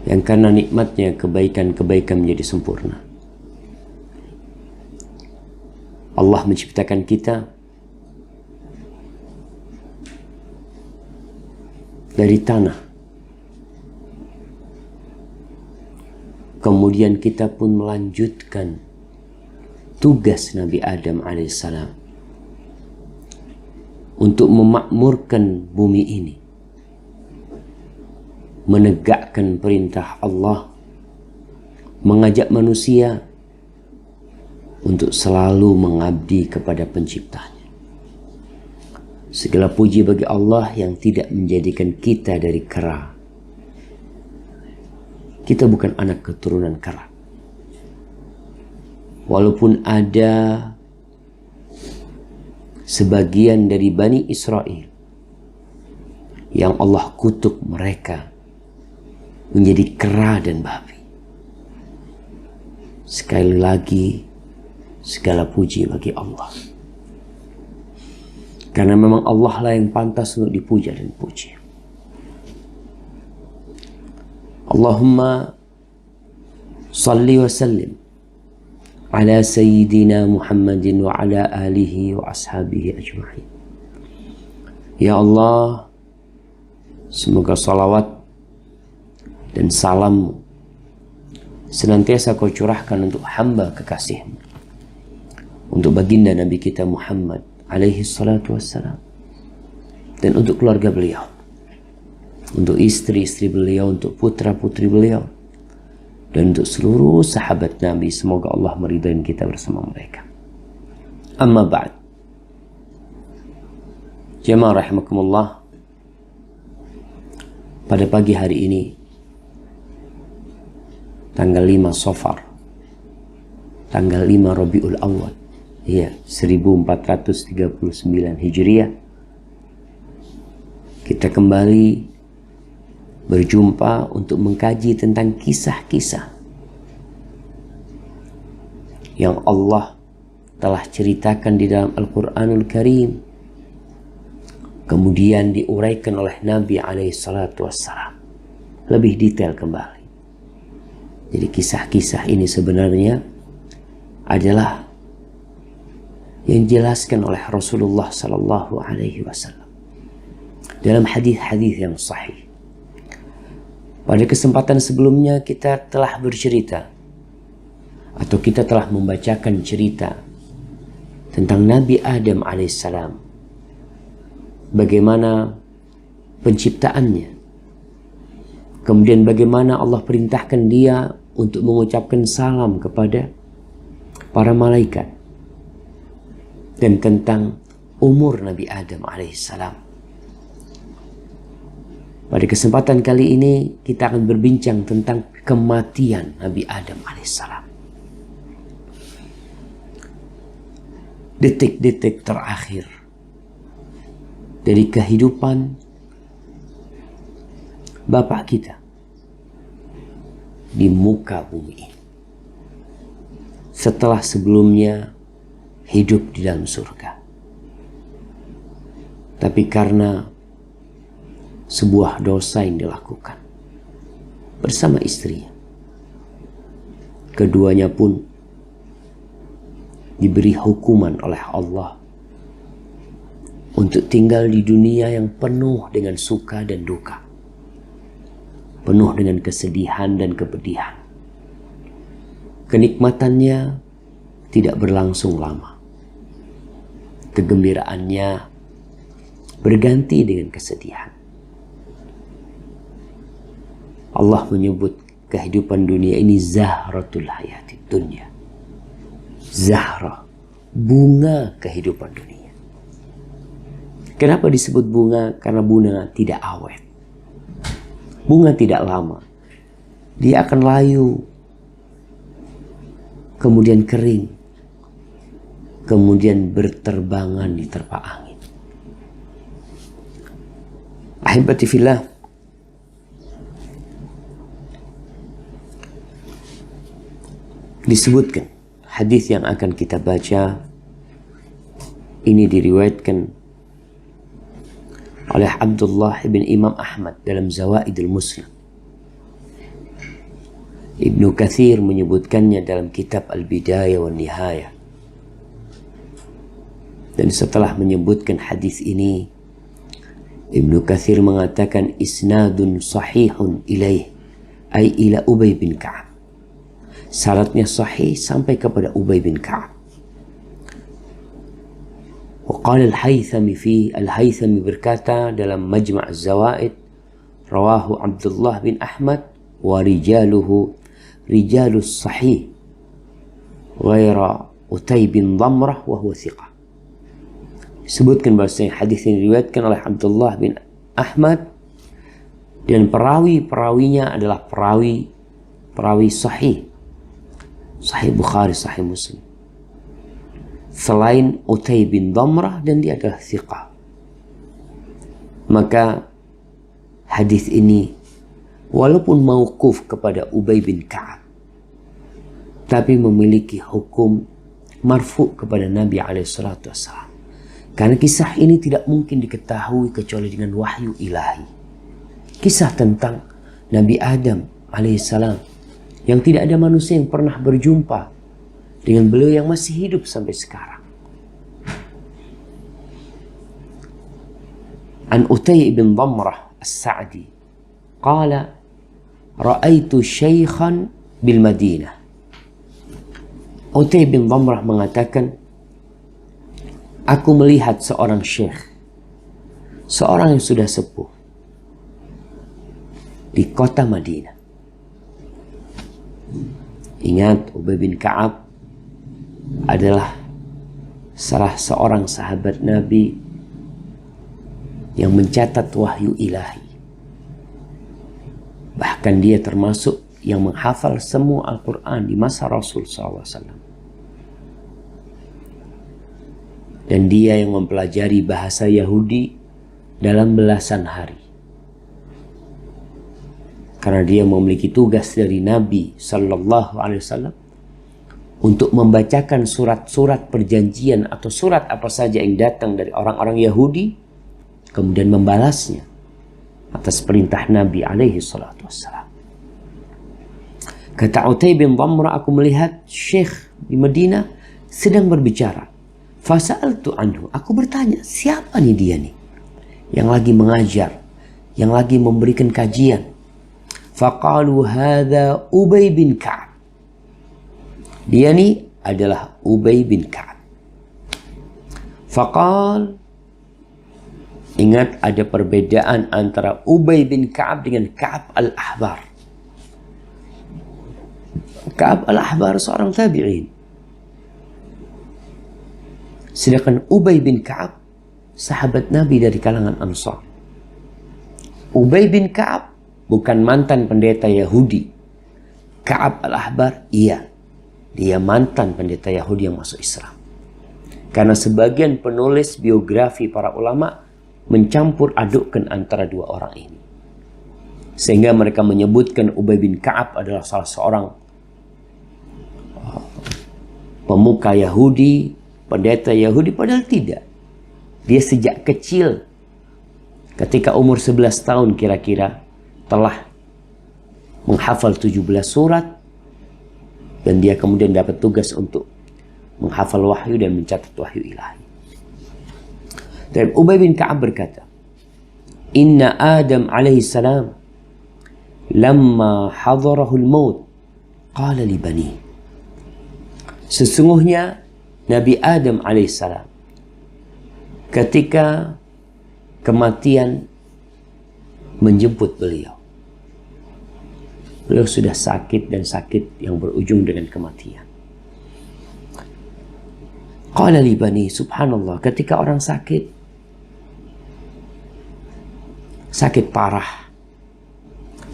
yang karena nikmatnya kebaikan-kebaikan menjadi sempurna. Allah menciptakan kita dari tanah. Kemudian kita pun melanjutkan tugas Nabi Adam alaihissalam untuk memakmurkan bumi ini, menegakkan perintah Allah, mengajak manusia untuk selalu mengabdi kepada penciptanya. Segala puji bagi Allah yang tidak menjadikan kita dari kera. Kita bukan anak keturunan kera. Walaupun ada sebagian dari Bani Israel yang Allah kutuk mereka menjadi kera dan babi. Sekali lagi, segala puji bagi Allah. Karena memang Allah lah yang pantas untuk dipuja dan puji. Allahumma salli wa sallim ala sayyidina Muhammadin wa ala alihi wa ashabihi ajma'in. Ya Allah, semoga salawat dan salam senantiasa kau curahkan untuk hamba kekasihmu, untuk baginda Nabi kita Muhammad alaihi salatu wassalam, dan untuk keluarga beliau, untuk istri-istri beliau, untuk putra-putri beliau, dan untuk seluruh sahabat Nabi. Semoga Allah meridai kita bersama mereka. Amma ba'd. Jamaah rahimakumullah, pada pagi hari ini tanggal 5 Safar, tanggal 5 Rabiul Awal, ya, 1439 Hijriah, kita kembali berjumpa untuk mengkaji tentang kisah-kisah yang Allah telah ceritakan di dalam Al-Quranul Karim, kemudian diuraikan oleh Nabi alaihissalatu wassalam lebih detail kembali. Jadi kisah-kisah ini sebenarnya adalah yang dijelaskan oleh Rasulullah sallallahu alaihi wasallam dalam hadis-hadis yang sahih. Pada kesempatan sebelumnya kita telah bercerita atau kita telah membacakan cerita tentang Nabi Adam alaihissalam, bagaimana penciptaannya, kemudian bagaimana Allah perintahkan dia untuk mengucapkan salam kepada para malaikat, dan tentang umur Nabi Adam alaihissalam. Pada kesempatan kali ini kita akan berbincang tentang kematian Nabi Adam alaihissalam. Detik-detik terakhir dari kehidupan Bapak kita di muka bumi ini, setelah sebelumnya hidup di dalam surga. Tapi karena sebuah dosa yang dilakukan bersama istrinya, keduanya pun diberi hukuman oleh Allah untuk tinggal di dunia yang penuh dengan suka dan duka, penuh dengan kesedihan dan kepedihan. Kenikmatannya tidak berlangsung lama. Kegembiraannya berganti dengan kesedihan. Allah menyebut kehidupan dunia ini zahratul hayatid dunya. Zahra, bunga kehidupan dunia. Kenapa disebut bunga? Karena bunga tidak awet. Bunga tidak lama. Dia akan layu, kemudian kering, kemudian berterbangan di terpa angin. Ahibati fillah, disebutkan hadis yang akan kita baca ini diriwayatkan oleh Abdullah bin Imam Ahmad dalam Zawaidul Muslim. Ibnu Katsir menyebutkannya dalam kitab Al-Bidayah wa Nihayah. Dan setelah menyebutkan hadis ini, Ibnu Katsir mengatakan isnadun sahihun ilaih, ay ila Ubay bin Ka'ab. Syaratnya sahih sampai kepada Ubay bin Ka'ab. وقال الهيثمي berkata dalam Majma' Az-Zawaid, rawahu Abdullah bin Ahmad wa rijaluhu rijalus sahih ghaira Utay bin Dhamrah wa huwa thiqah. Sebutkan bahwasanya hadis ini diriwayatkan oleh Abdullah bin Ahmad dan perawi-perawinya adalah perawi sahih Bukhari, Sahih Muslim, selain Utay bin Dhamrah, dan dia adalah thiqah. Maka hadis ini walaupun mauquf kepada Ubay bin Ka'ab, tapi memiliki hukum marfu kepada Nabi SAW. Karena kisah ini tidak mungkin diketahui kecuali dengan wahyu ilahi. Kisah tentang Nabi Adam alaihissalam, yang tidak ada manusia yang pernah berjumpa dengan beliau yang masih hidup sampai sekarang. An Utay bin Dhamrah As-Sa'di qala ra'aitu syaikhan bil Madinah. Utay bin Dhamrah mengatakan, aku melihat seorang syekh, seorang yang sudah sepuh di kota Madinah. Ingat, Ubay bin Ka'ab adalah salah seorang sahabat Nabi yang mencatat wahyu ilahi. Bahkan dia termasuk yang menghafal semua Al-Quran di masa Rasul SAW. Dan dia yang mempelajari bahasa Yahudi dalam belasan hari. Karena dia memiliki tugas dari Nabi SAW untuk membacakan surat-surat perjanjian atau surat apa saja yang datang dari orang-orang Yahudi, kemudian membalasnya atas perintah Nabi SAW. Kata Utay bin Dhamrah, aku melihat syekh di Madinah sedang berbicara. Fasa'altu anhu, aku bertanya, siapa nih dia nih yang lagi mengajar, yang lagi memberikan kajian? Faqalu hadza Ubay bin Ka'ab. Dia ni adalah Ubay bin Ka'ab. Faqal, ingat ada perbedaan antara Ubay bin Ka'ab dengan Ka'ab al-Ahbar. Ka'ab al-Ahbar seorang tabi'in. Sedangkan Ubay bin Ka'ab sahabat Nabi dari kalangan Ansar. Ubay bin Ka'ab bukan mantan pendeta Yahudi. Ka'ab al-Ahbar, iya, dia mantan pendeta Yahudi yang masuk Islam. Karena sebagian penulis biografi para ulama mencampur adukkan antara dua orang ini. Sehingga mereka menyebutkan Ubay bin Ka'ab adalah salah seorang pemuka Yahudi, pendeta Yahudi, padahal tidak. Dia sejak kecil, ketika umur 11 tahun kira-kira, telah menghafal 17 surat, dan dia kemudian dapat tugas untuk menghafal wahyu dan mencatat wahyu ilahi. Dan Ubay bin Ka'ab berkata, Inna Adam alaihi salam lamma hadarahul maut qala li bani. Sesungguhnya Nabi Adam alaihi salam ketika kematian menjemput beliau sudah sakit, dan sakit yang berujung dengan kematian. Qala li bani, subhanallah, ketika orang sakit parah,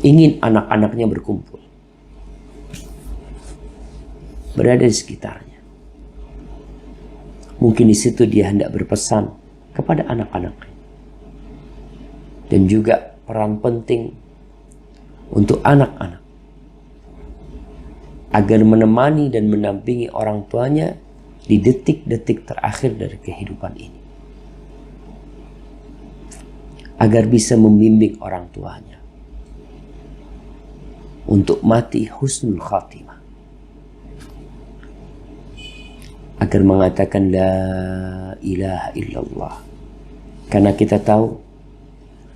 ingin anak-anaknya berkumpul, berada di sekitarnya. Mungkin di situ dia hendak berpesan kepada anak-anaknya. Dan juga peran penting untuk anak-anak agar menemani dan mendampingi orang tuanya di detik-detik terakhir dari kehidupan ini. Agar bisa membimbing orang tuanya. untuk mati husnul khatimah, agar mengatakan la ilaha illallah. Karena kita tahu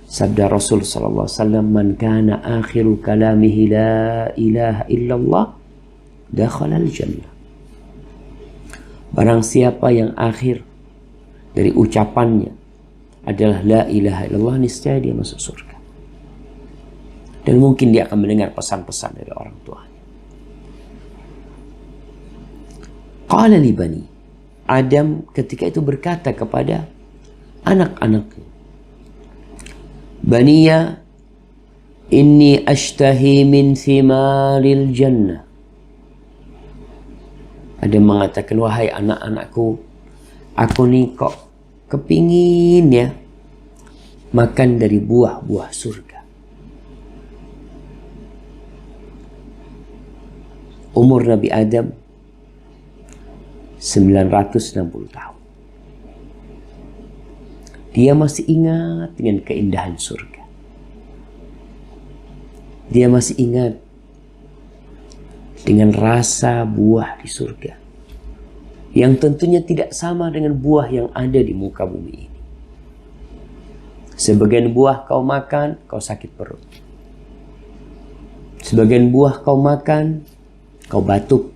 sabda Rasul sallallahu alaihi wasallam, man kana akhiru kalamihi la ilaha illallah dakhala al-jannah. Barang siapa yang akhir dari ucapannya adalah la ilaha illallah, niscaya dia masuk surga. Dan mungkin dia akan mendengar pesan-pesan dari orang tuanya. Qala li bani Adam ketika itu berkata kepada anak-anaknya, Baniya inni ashtahi min thimaril jannah. Ada mengatakan, wahai anak-anakku, aku nih kok kepingin ya makan dari buah-buah surga. Umur Nabi Adam 960 tahun. Dia masih ingat dengan keindahan surga. Dia masih ingat dengan rasa buah di surga, yang tentunya tidak sama dengan buah yang ada di muka bumi ini. Sebagian buah kau makan, kau sakit perut. Sebagian buah kau makan, kau batuk.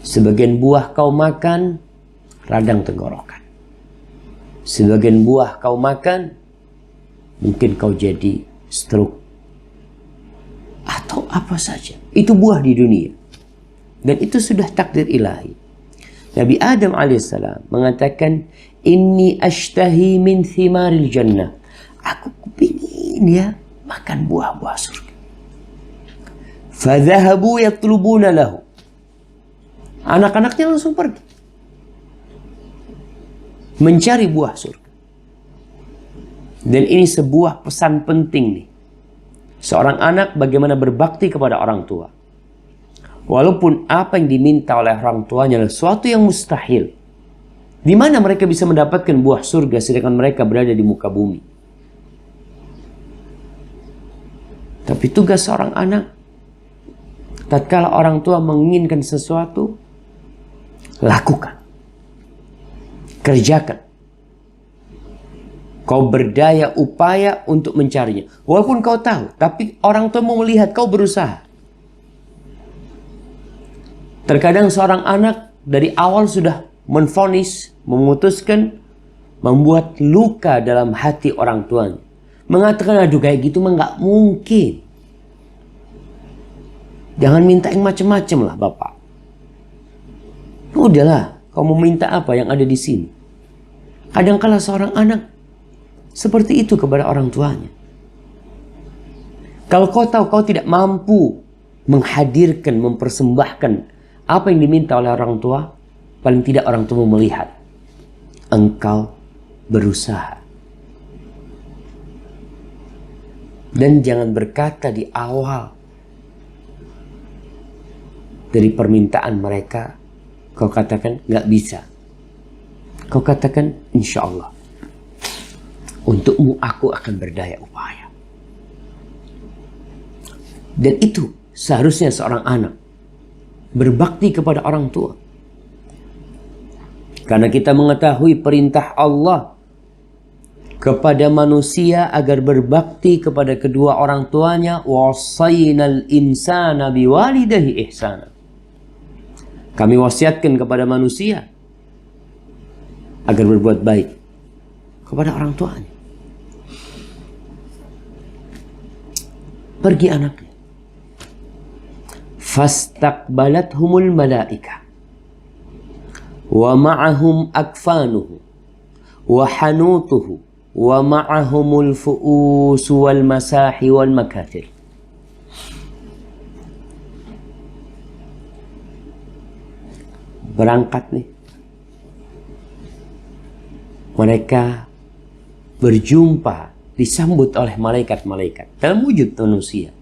Sebagian buah kau makan, radang tenggorokan. Sebagian buah kau makan, mungkin kau jadi stroke. Atau apa saja. Itu buah di dunia. Dan itu sudah takdir ilahi. Nabi Adam alaihissalam mengatakan, Inni ashtahi min thimaril jannah. Aku kepingin ya makan buah-buah surga. Fadhahabu yatlubuna lahu. Anak-anaknya langsung pergi mencari buah surga. Dan ini sebuah pesan penting nih. Seorang anak bagaimana berbakti kepada orang tua. Walaupun apa yang diminta oleh orang tuanya adalah sesuatu yang mustahil. Di mana mereka bisa mendapatkan buah surga sedangkan mereka berada di muka bumi. Tapi tugas seorang anak, tatkala orang tua menginginkan sesuatu, lakukan. Kerjakan. Kau berdaya upaya untuk mencarinya. Walaupun kau tahu, tapi orang tua mau melihat kau berusaha. Terkadang seorang anak dari awal sudah menvonis, memutuskan, membuat luka dalam hati orang tuanya. Mengatakan, aduh kayak gitu mah nggak mungkin. Jangan minta yang macam-macam lah Bapak. Udahlah, kau mau minta apa yang ada di sini. Kadangkala seorang anak seperti itu kepada orang tuanya. Kalau kau tahu kau tidak mampu menghadirkan, mempersembahkan apa yang diminta oleh orang tua, paling tidak orang tua melihat engkau berusaha. Dan jangan berkata di awal dari permintaan mereka, kau katakan nggak bisa. Kau katakan insya Allah. Untukmu aku akan berdaya upaya. Dan itu seharusnya seorang anak berbakti kepada orang tua. Karena kita mengetahui perintah Allah kepada manusia agar berbakti kepada kedua orang tuanya. Wasainal insana biwalidahi ihsana. Kami wasiatkan kepada manusia agar berbuat baik kepada orang tuanya. Pergi anaknya. Fastaqbalathumul malaika wa ma'ahum akfanuhu wa hanutuhu wa ma'ahumul fu'us wal masahi wal makathir. Berangkat nih. Mereka berjumpa, disambut oleh malaikat-malaikat dalam wujud manusia.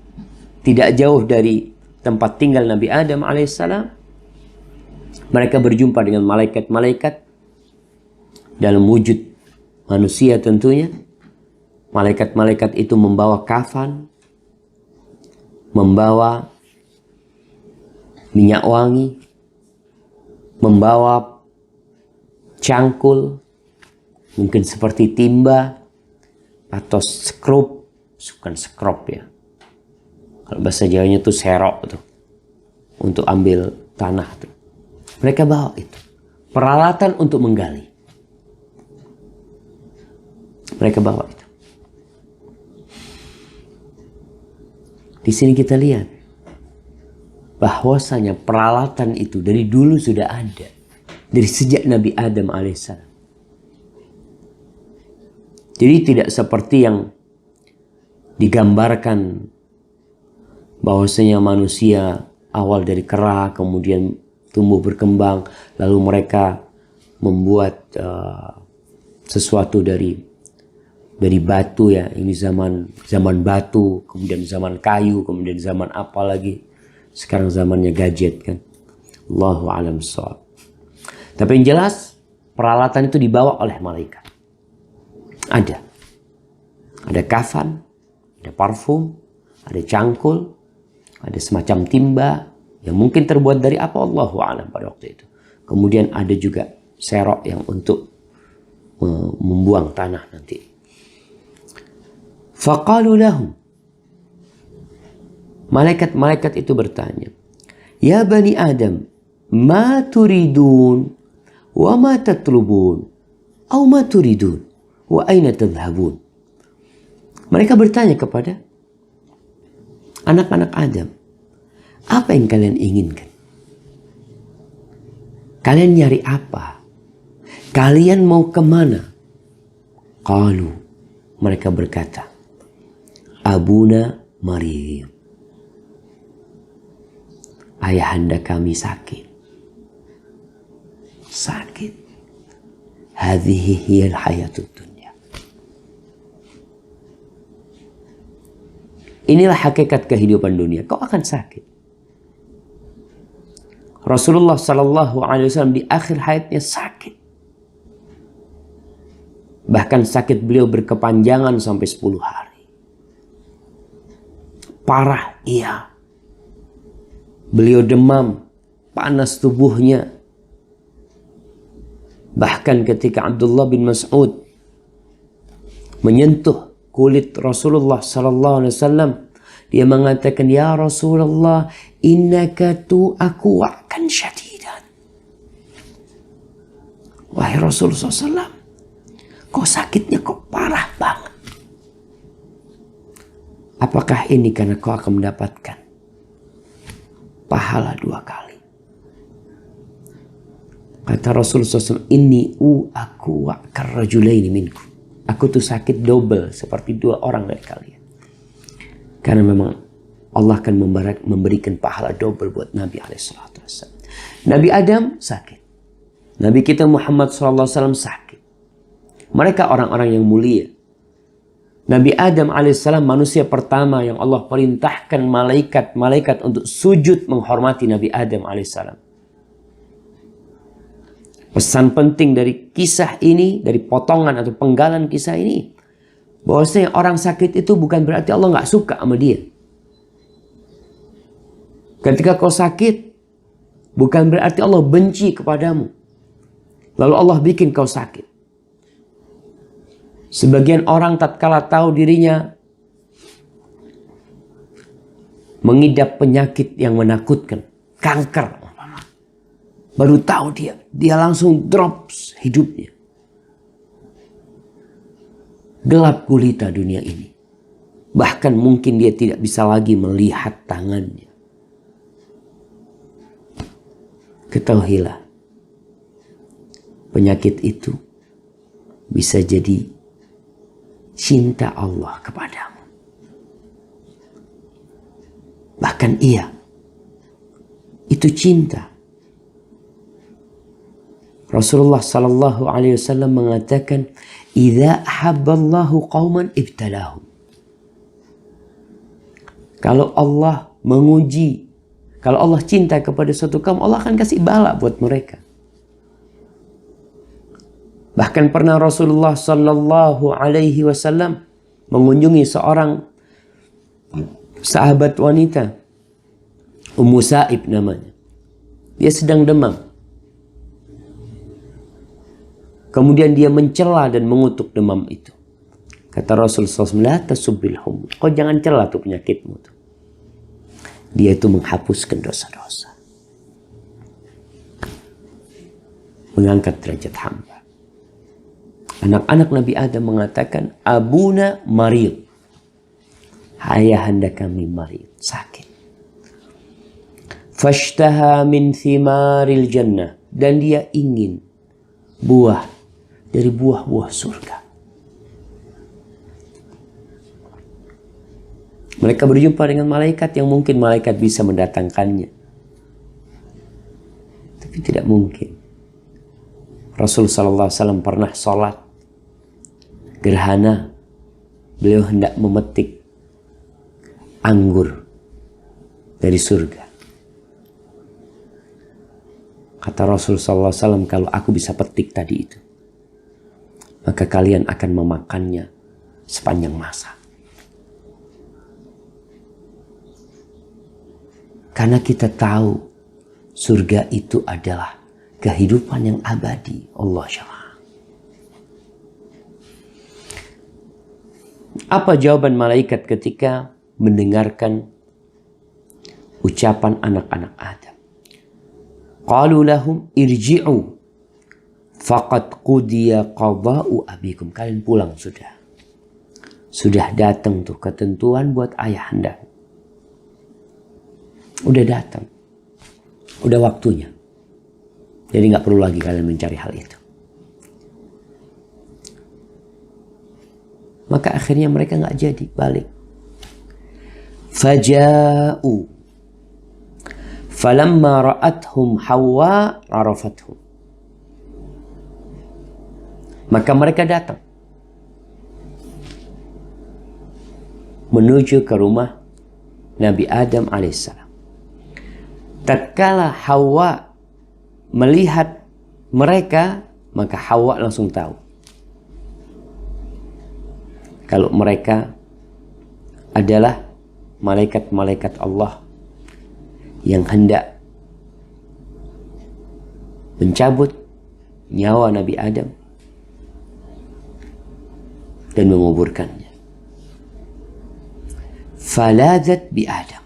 Tidak jauh dari tempat tinggal Nabi Adam alaihissalam. Mereka berjumpa dengan malaikat-malaikat dalam wujud manusia tentunya. Malaikat-malaikat itu membawa kafan, membawa minyak wangi, membawa cangkul, mungkin seperti timba atau skrup, bukan skrup ya. Kalau bahasa Jawanya itu serok tuh, untuk ambil tanah tuh. Mereka bawa itu, peralatan untuk menggali. Mereka bawa itu. Di sini kita lihat bahwasanya peralatan itu dari dulu sudah ada, dari sejak Nabi Adam alaihissalam. Jadi tidak seperti yang digambarkan bahwasanya manusia awal dari kera, kemudian tumbuh berkembang, lalu mereka membuat sesuatu dari batu ya. Ini zaman batu, kemudian zaman kayu, kemudian zaman apa lagi. Sekarang zamannya gadget kan. Allahu a'lam bishawab. Tapi yang jelas peralatan itu dibawa oleh malaikat. Ada kafan, ada parfum, ada cangkul, ada semacam timba yang mungkin terbuat dari apa, Allahu a'lam pada waktu itu. Kemudian ada juga serok yang untuk membuang tanah nanti. Faqalu lahum, malaikat itu bertanya, ya bani Adam, ma turidun wa ma tatlubun atau ma turidun wa aina tadhhabun. Mereka bertanya kepada anak-anak Adam, apa yang kalian inginkan? Kalian nyari apa? Kalian mau kemana? Qalu, mereka berkata, abuna marid, ayahanda kami sakit. Hadhihi hiyal hayatud dunya. Inilah hakikat kehidupan dunia. Kau akan sakit. Rasulullah Sallallahu Alaihi Wasallam di akhir hayatnya sakit. Bahkan sakit beliau berkepanjangan sampai 10 hari. Parah, iya. Beliau demam, panas tubuhnya. Bahkan ketika Abdullah bin Mas'ud menyentuh kulit Rasulullah Sallallahu Alaihi Wasallam, dia mengatakan, ya Rasulullah, innaka tu'aku'akan syadidan. Wahai Rasulullah SAW, kau sakitnya kok parah banget. Apakah ini karena kau akan mendapatkan pahala 2 kali? Kata Rasulullah SAW, inni u'aku'a karrajulaini minkum. Aku tuh sakit double seperti 2 orang dari kalian. Karena memang Allah akan memberikan pahala double buat Nabi SAW. Nabi Adam sakit. Nabi kita Muhammad SAW sakit. Mereka orang-orang yang mulia. Nabi Adam alaihissalam manusia pertama yang Allah perintahkan malaikat untuk sujud menghormati Nabi Adam alaihissalam. Pesan penting dari kisah ini, dari potongan atau penggalan kisah ini, bahwasanya orang sakit itu bukan berarti Allah nggak suka sama dia. Ketika kau sakit, bukan berarti Allah benci kepadamu. Lalu Allah bikin kau sakit. Sebagian orang tatkala tahu dirinya mengidap penyakit yang menakutkan, kanker, baru tahu dia langsung drops hidupnya. Gelap gulita dunia ini. Bahkan mungkin dia tidak bisa lagi melihat tangannya. Ketahuilah, penyakit itu bisa jadi cinta Allah kepadamu. Bahkan itu cinta. Rasulullah Sallallahu Alaihi Wasallam mengatakan, "Idza ahabballahu qauman ibtalahum." Kalau Allah menguji, kalau Allah cinta kepada suatu kaum, Allah akan kasih bala buat mereka. Bahkan pernah Rasulullah Sallallahu Alaihi Wasallam mengunjungi sahabat wanita, Ummu Sa'ib namanya. Dia sedang demam. Kemudian dia mencela dan mengutuk demam itu. Kata Rasulullah SAW, la tasubbil humma. Kau jangan cela tuh penyakitmu tuh. Dia itu menghapuskan dosa-dosa. Mengangkat derajat hamba. Anak-anak Nabi Adam mengatakan, abuna marid. Ayahanda kami marid, sakit. Fashtaha min thimaril jannah. Dan dia ingin buah dari buah-buah surga. Mereka berjumpa dengan malaikat yang mungkin malaikat bisa mendatangkannya. Tapi tidak mungkin. Rasulullah SAW pernah sholat gerhana. Beliau hendak memetik anggur dari surga. Kata Rasulullah SAW, kalau aku bisa petik tadi itu, maka kalian akan memakannya sepanjang masa. Karena kita tahu surga itu adalah kehidupan yang abadi. Allah SWT. Apa jawaban malaikat ketika mendengarkan ucapan anak-anak Adam? Qalu lahum irji'u faqad qudiya qada'u abikum. Kalian pulang sudah. Sudah datang tuh ketentuan buat ayah anda. Udah datang. Udah waktunya. Jadi nggak perlu lagi kalian mencari hal itu. Maka akhirnya mereka nggak jadi balik. Faja'u falamma ra'athum Hawa arafathum. Maka mereka datang menuju ke rumah Nabi Adam alaihissalam. Tatkala Hawa melihat mereka, maka Hawa langsung tahu kalau mereka adalah malaikat-malaikat Allah yang hendak mencabut nyawa Nabi Adam dan menguburkannya. Faladat bi Adam.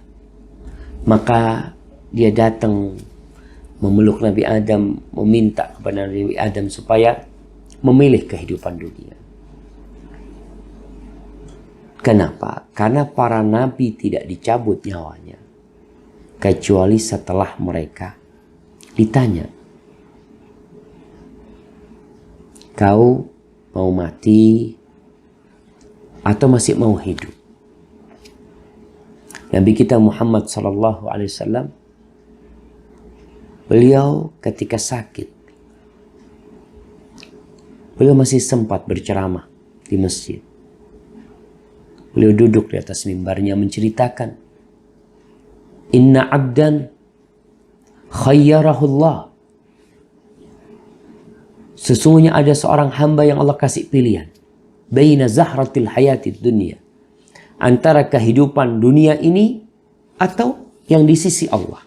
Maka dia datang memeluk Nabi Adam, meminta kepada Nabi Adam supaya memilih kehidupan dunia. Kenapa? Karena para nabi tidak dicabut nyawanya kecuali setelah mereka ditanya, kau mau mati atau masih mau hidup? Nabi kita Muhammad SAW, beliau ketika sakit, beliau masih sempat berceramah di masjid. Beliau duduk di atas mimbarnya menceritakan, inna abdan khayyarahullah. Sesungguhnya ada seorang hamba yang Allah kasih pilihan. Baina zahratil hayatid dunia. Antara kehidupan dunia ini atau yang di sisi Allah.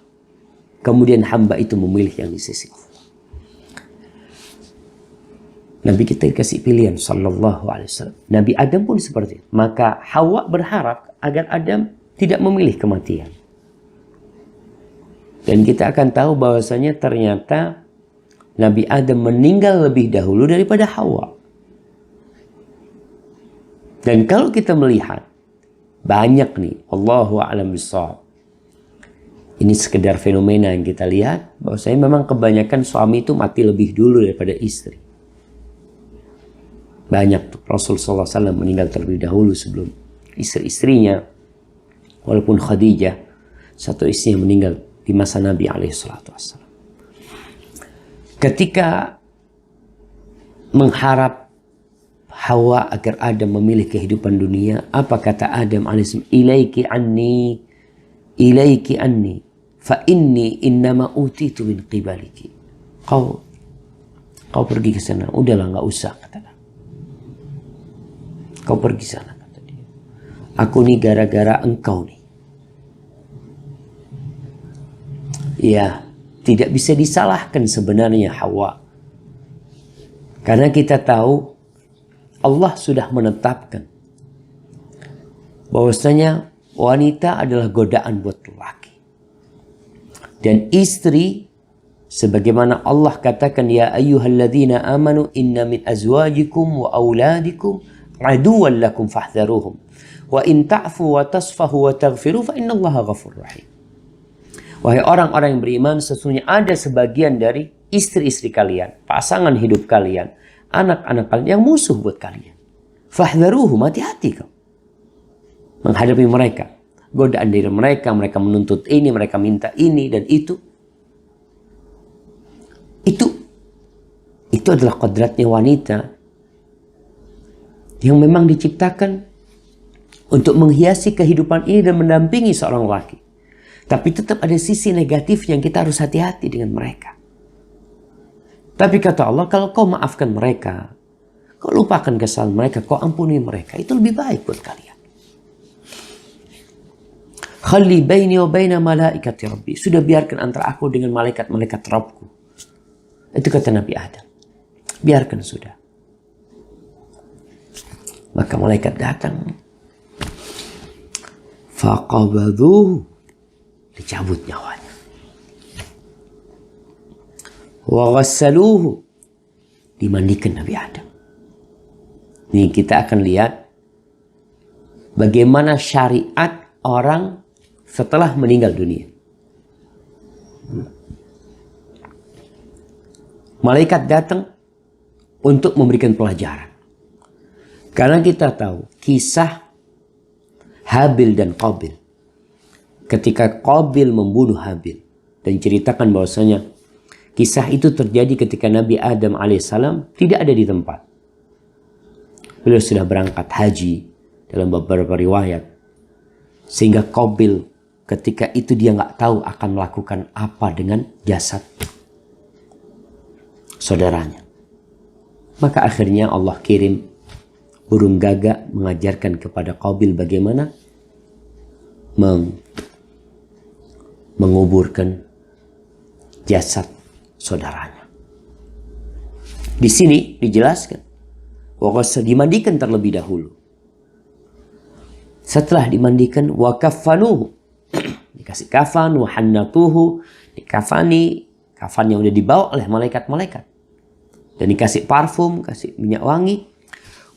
Kemudian hamba itu memilih yang di sisi Allah. Nabi kita dikasih pilihan sallallahu alaihi wasallam. Nabi Adam pun seperti itu. Maka Hawa berharap agar Adam tidak memilih kematian. Dan kita akan tahu bahwasanya ternyata Nabi Adam meninggal lebih dahulu daripada Hawa. Dan kalau kita melihat banyak nih, Allahu a'lam bishawab. Ini sekedar fenomena yang kita lihat bahwasanya memang kebanyakan suami itu mati lebih dulu daripada istri. Banyak tuh Rasulullah SAW meninggal terlebih dahulu sebelum istri-istrinya. Walaupun Khadijah, satu istrinya meninggal di masa Nabi SAW. Ketika mengharap Hawa agar Adam memilih kehidupan dunia, apa kata Adam alaihissalam? Ilaiki anni, fa inni innama utitu min qibaliki. Kau pergi ke sana, udahlah nggak usah, katakan. Kau pergi sana, kata dia. Aku nih gara-gara engkau nih. Ya, tidak bisa disalahkan sebenarnya Hawa. Karena kita tahu Allah sudah menetapkan bahwasanya wanita adalah godaan buat lelaki. Dan istri, sebagaimana Allah katakan, ya ayyuhalladzina amanu inna min azwajikum wa auladikum aduwwan lakum fahdharuhum wa in ta'fu wa tasfahu wa taghfiru fa innallaha ghafurur rahim. Wahai orang-orang yang beriman, sesungguhnya ada sebagian dari istri-istri kalian, pasangan hidup kalian, anak-anak kalian yang musuh buat kalian. Fahdharuhum, hati-hati kau menghadapi mereka. Godaan dari mereka, mereka menuntut ini, mereka minta ini dan itu. Itu adalah kodratnya wanita yang memang diciptakan untuk menghiasi kehidupan ini dan mendampingi seorang laki. Tapi tetap ada sisi negatif yang kita harus hati-hati dengan mereka. Tapi kata Allah, kalau kau maafkan mereka, kau lupakan kesalahan mereka, kau ampuni mereka, itu lebih baik buat kalian. Khalli baini wa baina malaikati rabbi. Sudah biarkan antara aku dengan malaikat-malaikat Rabbku. Itu kata Nabi Adam. Biarkan sudah. Maka malaikat datang. Faqabadhuhu. Dicabut nyawanya. Wa ghassaluhu. Dimandikan Nabi Adam. Ini kita akan lihat bagaimana syariat orang setelah meninggal dunia. Malaikat datang untuk memberikan pelajaran. Karena kita tahu kisah Habil dan Qabil. Ketika Qabil membunuh Habil. Dan ceritakan bahwasanya kisah itu terjadi ketika Nabi Adam alaihissalam tidak ada di tempat. Beliau sudah berangkat haji dalam beberapa riwayat. Sehingga Qabil ketika itu dia nggak tahu akan melakukan apa dengan jasad saudaranya. Maka akhirnya Allah kirim burung gagak mengajarkan kepada Qabil bagaimana menguburkan jasad saudaranya. Di sini dijelaskan bahwa dimandikan terlebih dahulu. Setelah dimandikan, wa kaffanuhu, dikasih kafan, wa hannatuhu, dikafani, kafan yang udah dibawa oleh malaikat-malaikat. Dan dikasih parfum, kasih minyak wangi.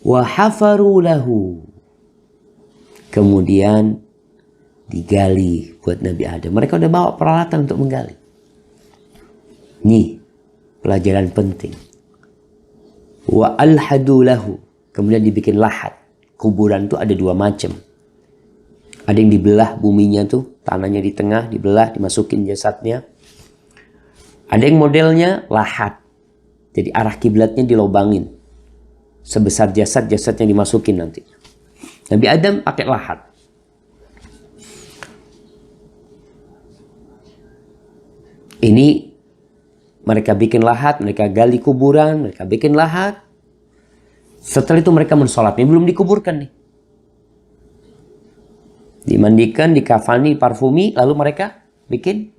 Wa hafaru lahu. Kemudian digali buat Nabi Adam. Mereka udah bawa peralatan untuk menggali. Nih, pelajaran penting. Wa alhadu lahu. Kemudian dibikin lahat. Kuburan itu ada dua macam. Ada yang dibelah buminya tuh, tanahnya di tengah, dibelah, dimasukin jasadnya. Ada yang modelnya lahat. Jadi arah kiblatnya dilobangin. Sebesar jasadnya dimasukin nanti. Nabi Adam pakai lahat. Ini mereka bikin lahat, mereka gali kuburan, mereka bikin lahat. Setelah itu mereka mensolatnya, belum dikuburkan nih. Dimandikan, dikafani, parfumi, lalu mereka bikin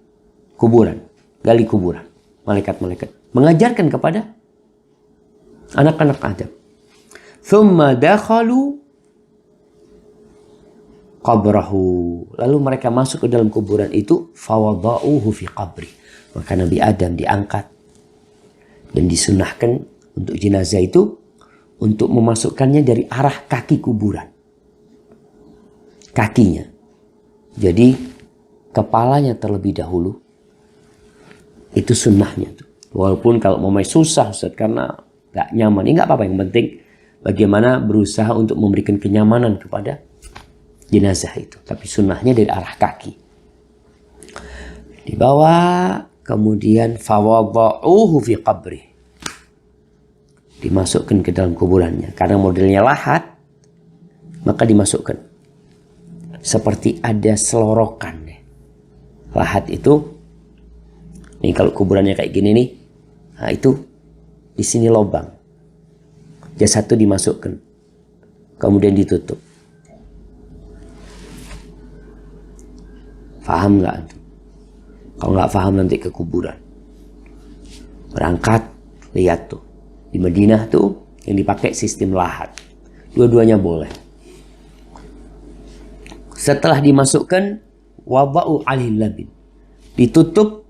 kuburan, gali kuburan. Malaikat-malaikat mengajarkan kepada anak-anak Adam. Thumma dakhalu qabrahu. Lalu mereka masuk ke dalam kuburan itu, fawada'uhu fi qabri. Maka Nabi Adam diangkat dan disunahkan untuk jenazah itu untuk memasukkannya dari arah kaki kuburan. Kakinya. Jadi kepalanya terlebih dahulu. Itu sunnahnya tuh. Walaupun kalau mau susah Ustaz, karena gak nyaman. Ini gak apa-apa, yang penting bagaimana berusaha untuk memberikan kenyamanan kepada jenazah itu. Tapi sunnahnya dari arah kaki. Dibawa, kemudian fawada'uhu fi qabri. Dimasukkan ke dalam kuburannya. Karena modelnya lahat, maka dimasukkan. Seperti ada selorokan. Lahat itu, nih kalau kuburannya kayak gini nih, nah itu di sini lubang. Jasad itu dimasukkan, kemudian ditutup. Paham nggak? Kalau nggak paham nanti ke kuburan. Berangkat, lihat tuh. Di Madinah tuh yang dipakai sistem lahat. Dua-duanya boleh. Setelah dimasukkan, wada'u alil labin. Ditutup,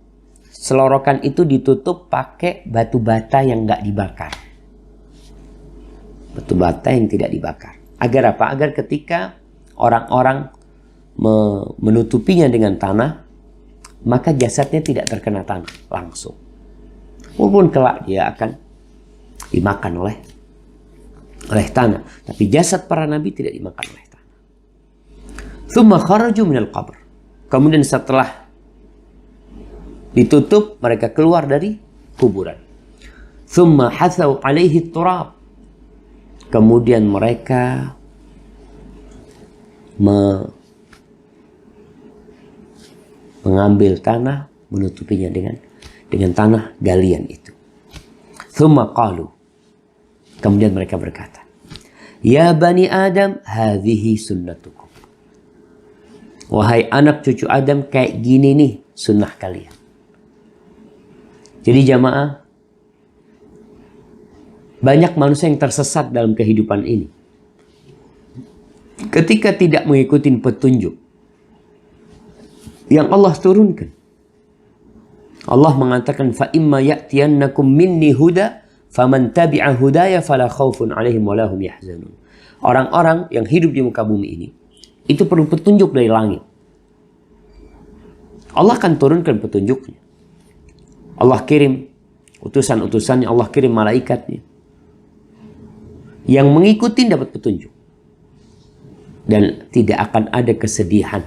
selorokan itu ditutup pakai batu bata yang nggak dibakar. Batu bata yang tidak dibakar. Agar apa? Agar ketika orang-orang menutupinya dengan tanah, maka jasadnya tidak terkena tanah langsung. Walaupun kelak dia akan dimakan oleh tanah. Tapi jasad para nabi tidak dimakan oleh tanah. Tsumma kharaju minal qabr. Kemudian setelah ditutup, mereka keluar dari kuburan. Tsumma hathau alaihi turab. Kemudian mereka mengambil tanah, menutupinya dengan tanah galian itu. Tsumma qalu. Kemudian mereka berkata, ya bani Adam, hadhihi sunnatukum. Wahai anak cucu Adam, kayak gini nih sunnah kalian. Jadi jamaah, banyak manusia yang tersesat dalam kehidupan ini. Ketika tidak mengikuti petunjuk yang Allah turunkan. Allah mengatakan, fa imma ya'tiyannakum minni huda faman tabi'a hudaya fala khaufun 'alaihim wa lahum yahzanun. Orang-orang yang hidup di muka bumi ini itu perlu petunjuk dari langit. Allah akan turunkan petunjuknya. Allah kirim utusan-utusannya, Allah kirim malaikatnya. Yang mengikuti dapat petunjuk. Dan tidak akan ada kesedihan.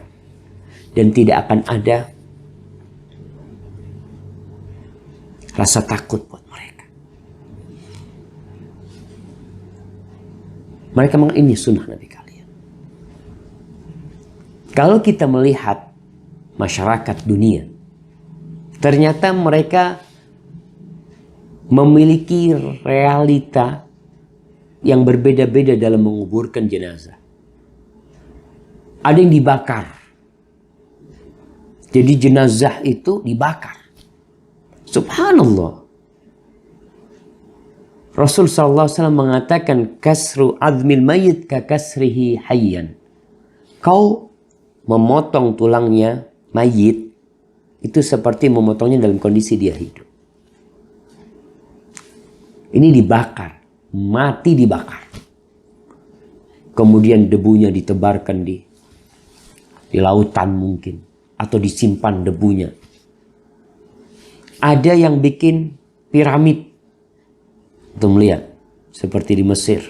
Dan tidak akan ada rasa takut buat mereka. Mereka memang ini sunnah Nabi kalian. Kalau kita melihat masyarakat dunia, ternyata mereka memiliki realita yang berbeda-beda dalam menguburkan jenazah. Ada yang dibakar. Jadi jenazah itu dibakar. Subhanallah. Rasul SAW mengatakan, kasru azmil mayyit ka kasrihi hayyan. Kau memotong tulangnya mayit, itu seperti memotongnya dalam kondisi dia hidup. Ini dibakar. Mati dibakar. Kemudian debunya ditebarkan di lautan mungkin. Atau disimpan debunya. Ada yang bikin piramid. Untuk melihat. Seperti di Mesir.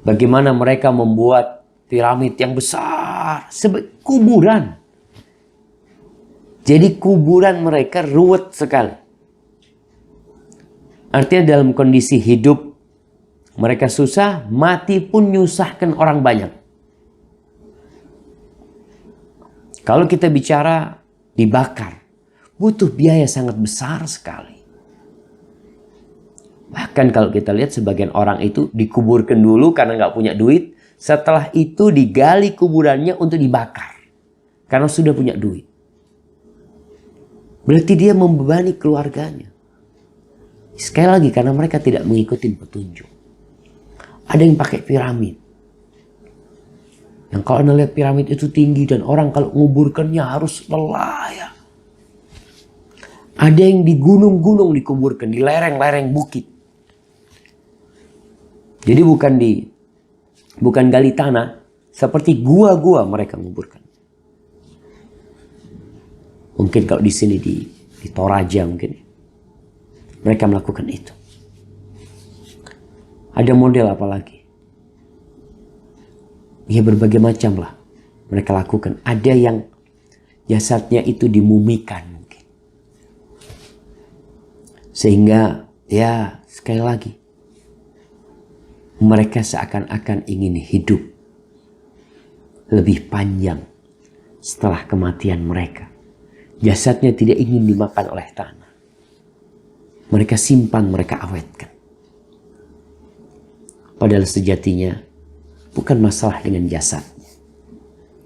Bagaimana mereka membuat piramid yang besar. Sebagai kuburan. Jadi kuburan mereka ruwet sekali. Artinya dalam kondisi hidup mereka susah, mati pun nyusahkan orang banyak. Kalau kita bicara dibakar, butuh biaya sangat besar sekali. Bahkan kalau kita lihat sebagian orang itu dikuburkan dulu karena nggak punya duit. Setelah itu digali kuburannya untuk dibakar. Karena sudah punya duit. Berarti dia membebani keluarganya. Sekali lagi karena mereka tidak mengikuti petunjuk. Ada yang pakai piramid. Yang kalau Anda lihat piramid itu tinggi dan orang kalau menguburkannya harus lelah ya. Ada yang di gunung-gunung dikuburkan, di lereng-lereng bukit. Jadi bukan gali tanah, seperti gua-gua mereka menguburkan. Mungkin kalau di sini di Toraja mungkin. Mereka melakukan itu. Ada model apa lagi? Ya berbagai macam lah. Mereka lakukan. Ada yang jasadnya itu dimumikan mungkin. Sehingga ya sekali lagi. Mereka seakan-akan ingin hidup lebih panjang setelah kematian mereka. Jasadnya tidak ingin dimakan oleh tanah. Mereka simpan, mereka awetkan. Padahal sejatinya bukan masalah dengan jasadnya.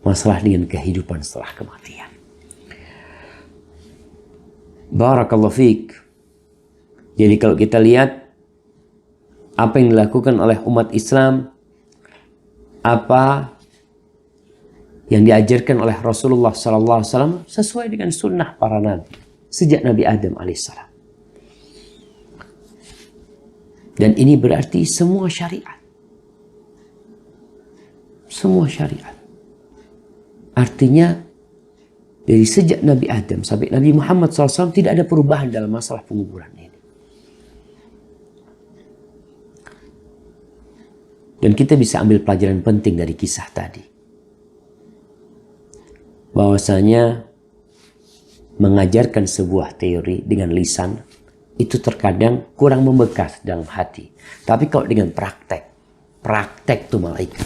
Masalah dengan kehidupan setelah kematian. Barakallahu fiik. Jadi kalau kita lihat apa yang dilakukan oleh umat Islam, apa yang diajarkan oleh Rasulullah SAW sesuai dengan sunnah para nabi sejak Nabi Adam alaihissalam. Dan ini berarti semua syariat. Semua syariat. Artinya dari sejak Nabi Adam sampai Nabi Muhammad SAW tidak ada perubahan dalam masalah penguburan ini. Dan kita bisa ambil pelajaran penting dari kisah tadi. Bahwasanya mengajarkan sebuah teori dengan lisan itu terkadang kurang membekas dalam hati. Tapi kalau dengan praktek itu malaikat.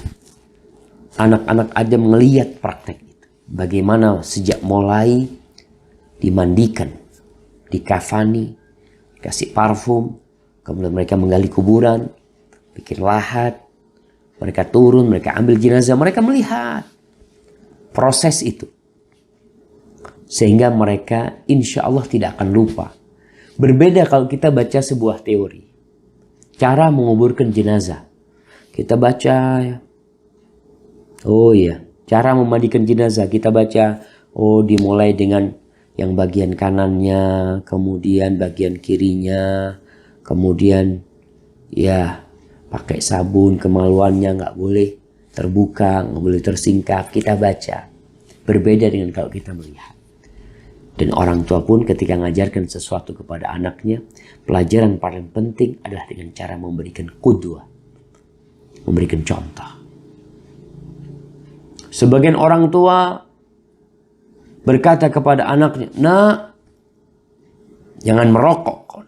Anak-anak Adam melihat praktek itu. Bagaimana sejak mulai dimandikan, dikafani, dikasih parfum, kemudian mereka menggali kuburan, bikin lahat, mereka turun, mereka ambil jenazah, mereka melihat proses itu. Sehingga mereka insya Allah tidak akan lupa. Berbeda kalau kita baca sebuah teori. Cara menguburkan jenazah. Kita baca, oh iya, cara memandikan jenazah. Kita baca, oh dimulai dengan yang bagian kanannya, kemudian bagian kirinya, kemudian ya pakai sabun, kemaluannya nggak boleh terbuka, nggak boleh tersingkap. Kita baca. Berbeda dengan kalau kita melihat. Dan orang tua pun ketika mengajarkan sesuatu kepada anaknya, pelajaran paling penting adalah dengan cara memberikan qudwah, memberikan contoh. Sebagian orang tua berkata kepada anaknya, "Nak, jangan merokok.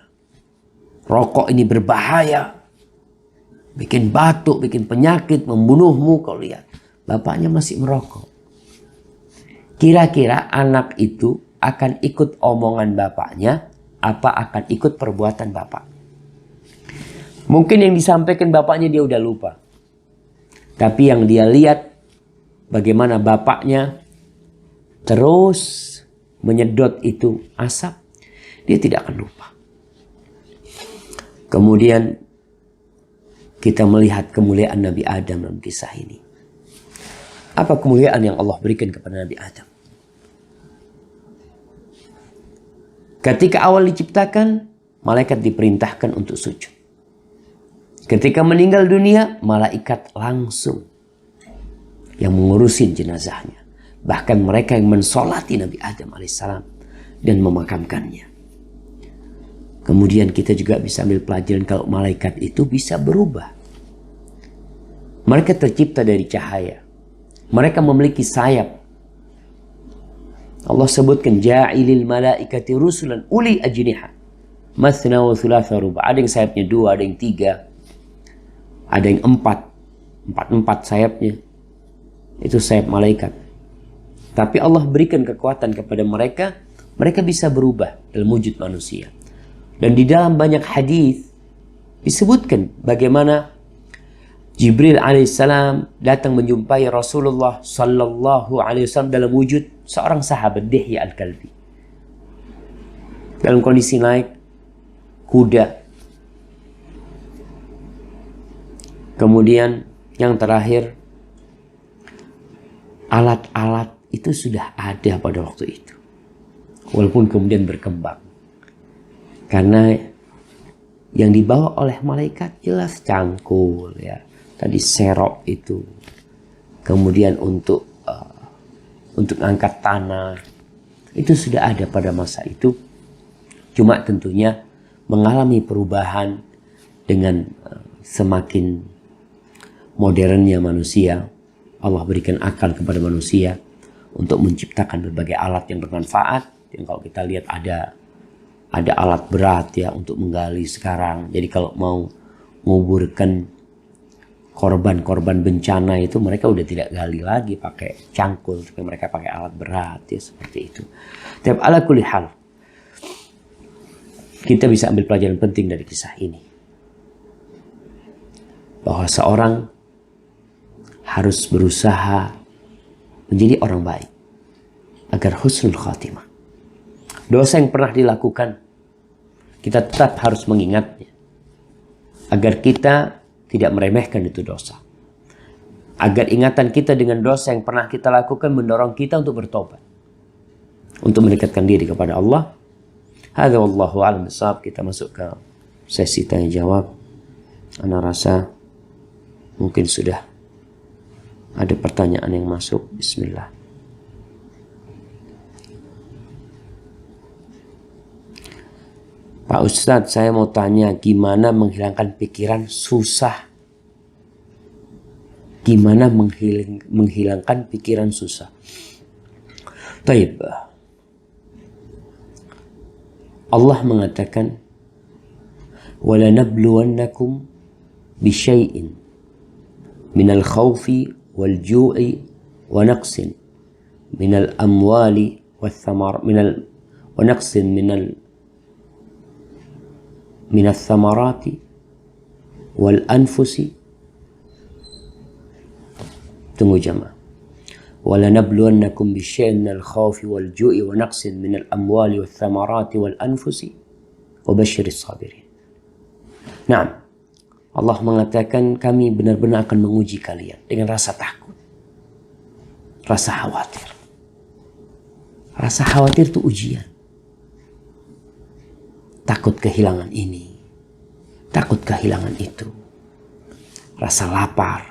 Rokok ini berbahaya. Bikin batuk, bikin penyakit, membunuhmu." Kau lihat, bapaknya masih merokok. Kira-kira anak itu akan ikut omongan bapaknya, apa akan ikut perbuatan bapak? Mungkin yang disampaikan bapaknya dia udah lupa. Tapi yang dia lihat bagaimana bapaknya terus menyedot itu asap, dia tidak akan lupa. Kemudian kita melihat kemuliaan Nabi Adam dalam kisah ini. Apa kemuliaan yang Allah berikan kepada Nabi Adam? Ketika awal diciptakan, malaikat diperintahkan untuk sujud. Ketika meninggal dunia, malaikat langsung yang mengurusin jenazahnya. Bahkan mereka yang mensolati Nabi Adam alaihissalam dan memakamkannya. Kemudian kita juga bisa ambil pelajaran kalau malaikat itu bisa berubah. Mereka tercipta dari cahaya. Mereka memiliki sayap. Allah sebutkan ja'ilil malaikati rusulan uli ajniha mathna wa thulatha ruba. Ada yang sayapnya 2, ada yang 3, ada yang 4 sayapnya. Itu sayap malaikat. Tapi Allah berikan kekuatan kepada mereka, mereka bisa berubah dalam wujud manusia. Dan di dalam banyak hadis disebutkan bagaimana Jibril alaihissalam datang menjumpai Rasulullah sallallahu alaihi wasallam dalam wujud seorang sahabat Dihya al-Kalbi. Dalam kondisi naik kuda. Kemudian yang terakhir, alat-alat itu sudah ada pada waktu itu. Walaupun kemudian berkembang. Karena yang dibawa oleh malaikat jelas cangkul ya. Tadi serok itu. Kemudian untuk angkat tanah. Itu sudah ada pada masa itu. Cuma tentunya mengalami perubahan dengan semakin modernnya manusia. Allah berikan akal kepada manusia untuk menciptakan berbagai alat yang bermanfaat. Yang kalau kita lihat ada alat berat ya untuk menggali sekarang. Jadi kalau mau menguburkan korban-korban bencana itu mereka udah tidak gali lagi pakai cangkul, tapi mereka pakai alat berat ya seperti itu. Tapi ala kulli hal, kita bisa ambil pelajaran penting dari kisah ini. Bahwa seorang harus berusaha menjadi orang baik agar husnul khatimah. Dosa yang pernah dilakukan, kita tetap harus mengingatnya. Agar kita tidak meremehkan itu dosa. Agar ingatan kita dengan dosa yang pernah kita lakukan mendorong kita untuk bertobat. Untuk mendekatkan diri kepada Allah. Hadza wallahu a'lam bishawab. Kita masuk ke sesi tanya jawab. Ana rasa mungkin sudah ada pertanyaan yang masuk. Bismillah. Pak Ustadz, saya mau tanya gimana menghilangkan pikiran susah. Gimana menghilangkan pikiran susah? Taib. Allah mengatakan, وَلَنَبْلُوَنَّكُمْ بِشَيْءٍ مِنَ الْخَوْفِ وَالْجُوعِ وَنَقْصٍ مِنَ الْأَمْوَالِ وَالثَّمَرَاتِ وَنَقْصٍ من الثمرات والأنفس. Tunggu jamaah. وَلَنَبْلُوَنَّكُمْ بِشَيْءٍ مِنَ الْخَوْفِ وَالْجُوعِ وَنَقْصٍ مِنَ الْأَمْوَالِ وَالثَّمَرَاتِ وَالْأَنفُسِ وَبَشِّرِ الصَّابِرِينَ. Nah, Allah mengatakan kami benar-benar akan menguji kalian dengan rasa takut, rasa khawatir. Rasa khawatir itu ujian. Takut kehilangan ini, takut kehilangan itu. Rasa lapar,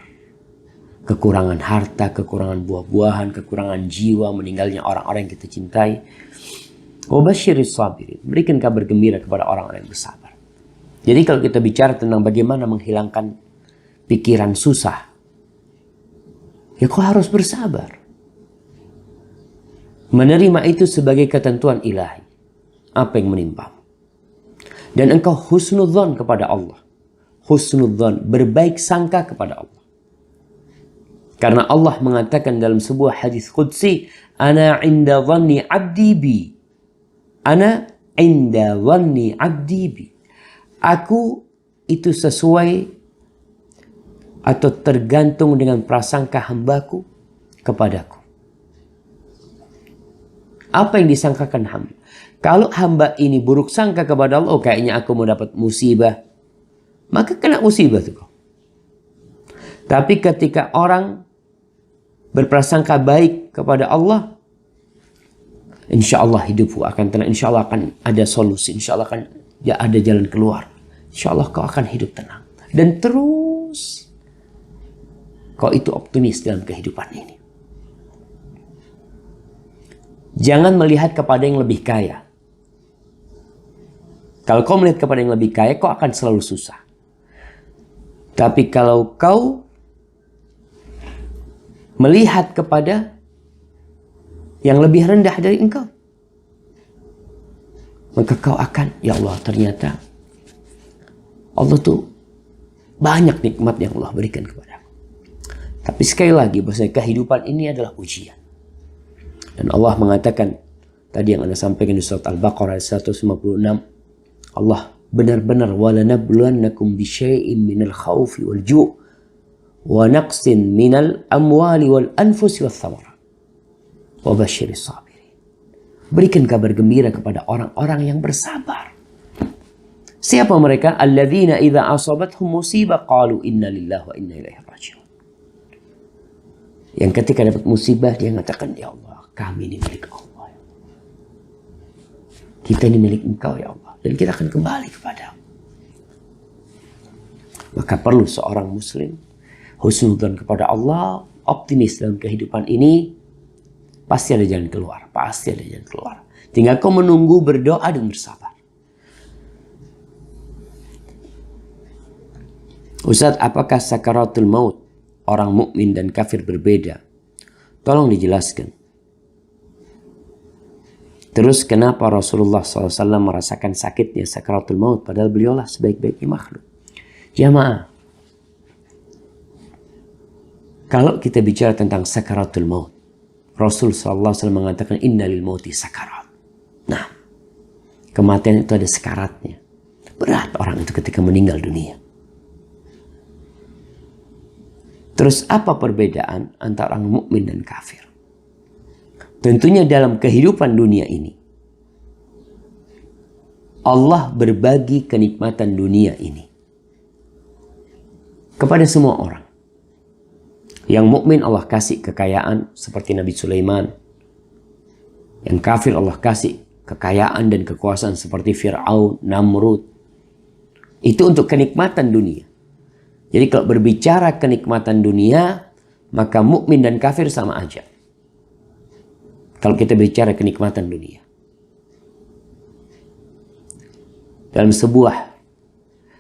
kekurangan harta, kekurangan buah-buahan, kekurangan jiwa, meninggalnya orang-orang yang kita cintai. Wabashiris sabirin, berikan kabar gembira kepada orang-orang yang bersabar. Jadi kalau kita bicara tentang bagaimana menghilangkan pikiran susah, ya kau harus bersabar. Menerima itu sebagai ketentuan ilahi. Apa yang menimpamu. Dan engkau husnudzon kepada Allah. Husnudzon, berbaik sangka kepada Allah. Karena Allah mengatakan dalam sebuah hadis qudsi, Ana inda dhanni abdi bi. Ana inda dhanni abdi bi. Aku itu sesuai atau tergantung dengan prasangka hambaku kepadaku. Apa yang disangkakan hamba? Kalau hamba ini buruk sangka kepada Allah, oh kayaknya aku mau dapat musibah, maka kena musibah tuh. Tapi ketika orang berprasangka baik kepada Allah, insya Allah hidupku akan tenang, insya Allah akan ada solusi, insya Allah akan ada jalan keluar, insya Allah kau akan hidup tenang. Dan terus kau itu optimis dalam kehidupan ini. Jangan melihat kepada yang lebih kaya. Kalau kau melihat kepada yang lebih kaya, kau akan selalu susah. Tapi kalau kau melihat kepada yang lebih rendah dari engkau, maka kau akan, ya Allah, ternyata Allah tuh banyak nikmat yang Allah berikan kepada aku. Tapi sekali lagi, bahwa kehidupan ini adalah ujian. Dan Allah mengatakan, tadi yang Anda sampaikan di surat Al-Baqarah 156, Allah benar-benar walanabluwannakum bisyai'in minal khawfi wal ju' wa naqsin minal amwali wal anfusi wath thamarat wa basyiris sabirin. Berikan kabar gembira kepada orang-orang yang bersabar. Siapa mereka? Alladzina idza asabathum musibah qalu inna lillahi wa inna ilaihi raji'un. Yang ketika dapat musibah dia mengatakan, ya Allah, kami ini milik Allah. Kita ini milik Engkau ya Allah. Dan kita akan kembali kepada-Mu. Maka perlu seorang muslim husnudzon kepada Allah, optimis dalam kehidupan ini. Pasti ada jalan keluar. Pasti ada jalan keluar. Tinggal kau menunggu, berdoa dan bersabar. Ustaz, apakah sakaratul maut orang mukmin dan kafir berbeda? Tolong dijelaskan. Terus kenapa Rasulullah SAW merasakan sakitnya sakaratul maut padahal beliaulah sebaik-baiknya makhluk? Jamaah, kalau kita bicara tentang sakaratul maut, Rasul SAW mengatakan inna lil mauti sakarat. Nah, kematian itu ada sekaratnya. Berat orang itu ketika meninggal dunia. Terus apa perbedaan antara orang mukmin dan kafir? Tentunya dalam kehidupan dunia ini, Allah berbagi kenikmatan dunia ini kepada semua orang. Yang mukmin Allah kasih kekayaan seperti Nabi Sulaiman. Yang kafir Allah kasih kekayaan dan kekuasaan seperti Fir'aun, Namrud. Itu untuk kenikmatan dunia. Jadi kalau berbicara kenikmatan dunia, maka mukmin dan kafir sama aja. Kalau kita bicara kenikmatan dunia. Dalam sebuah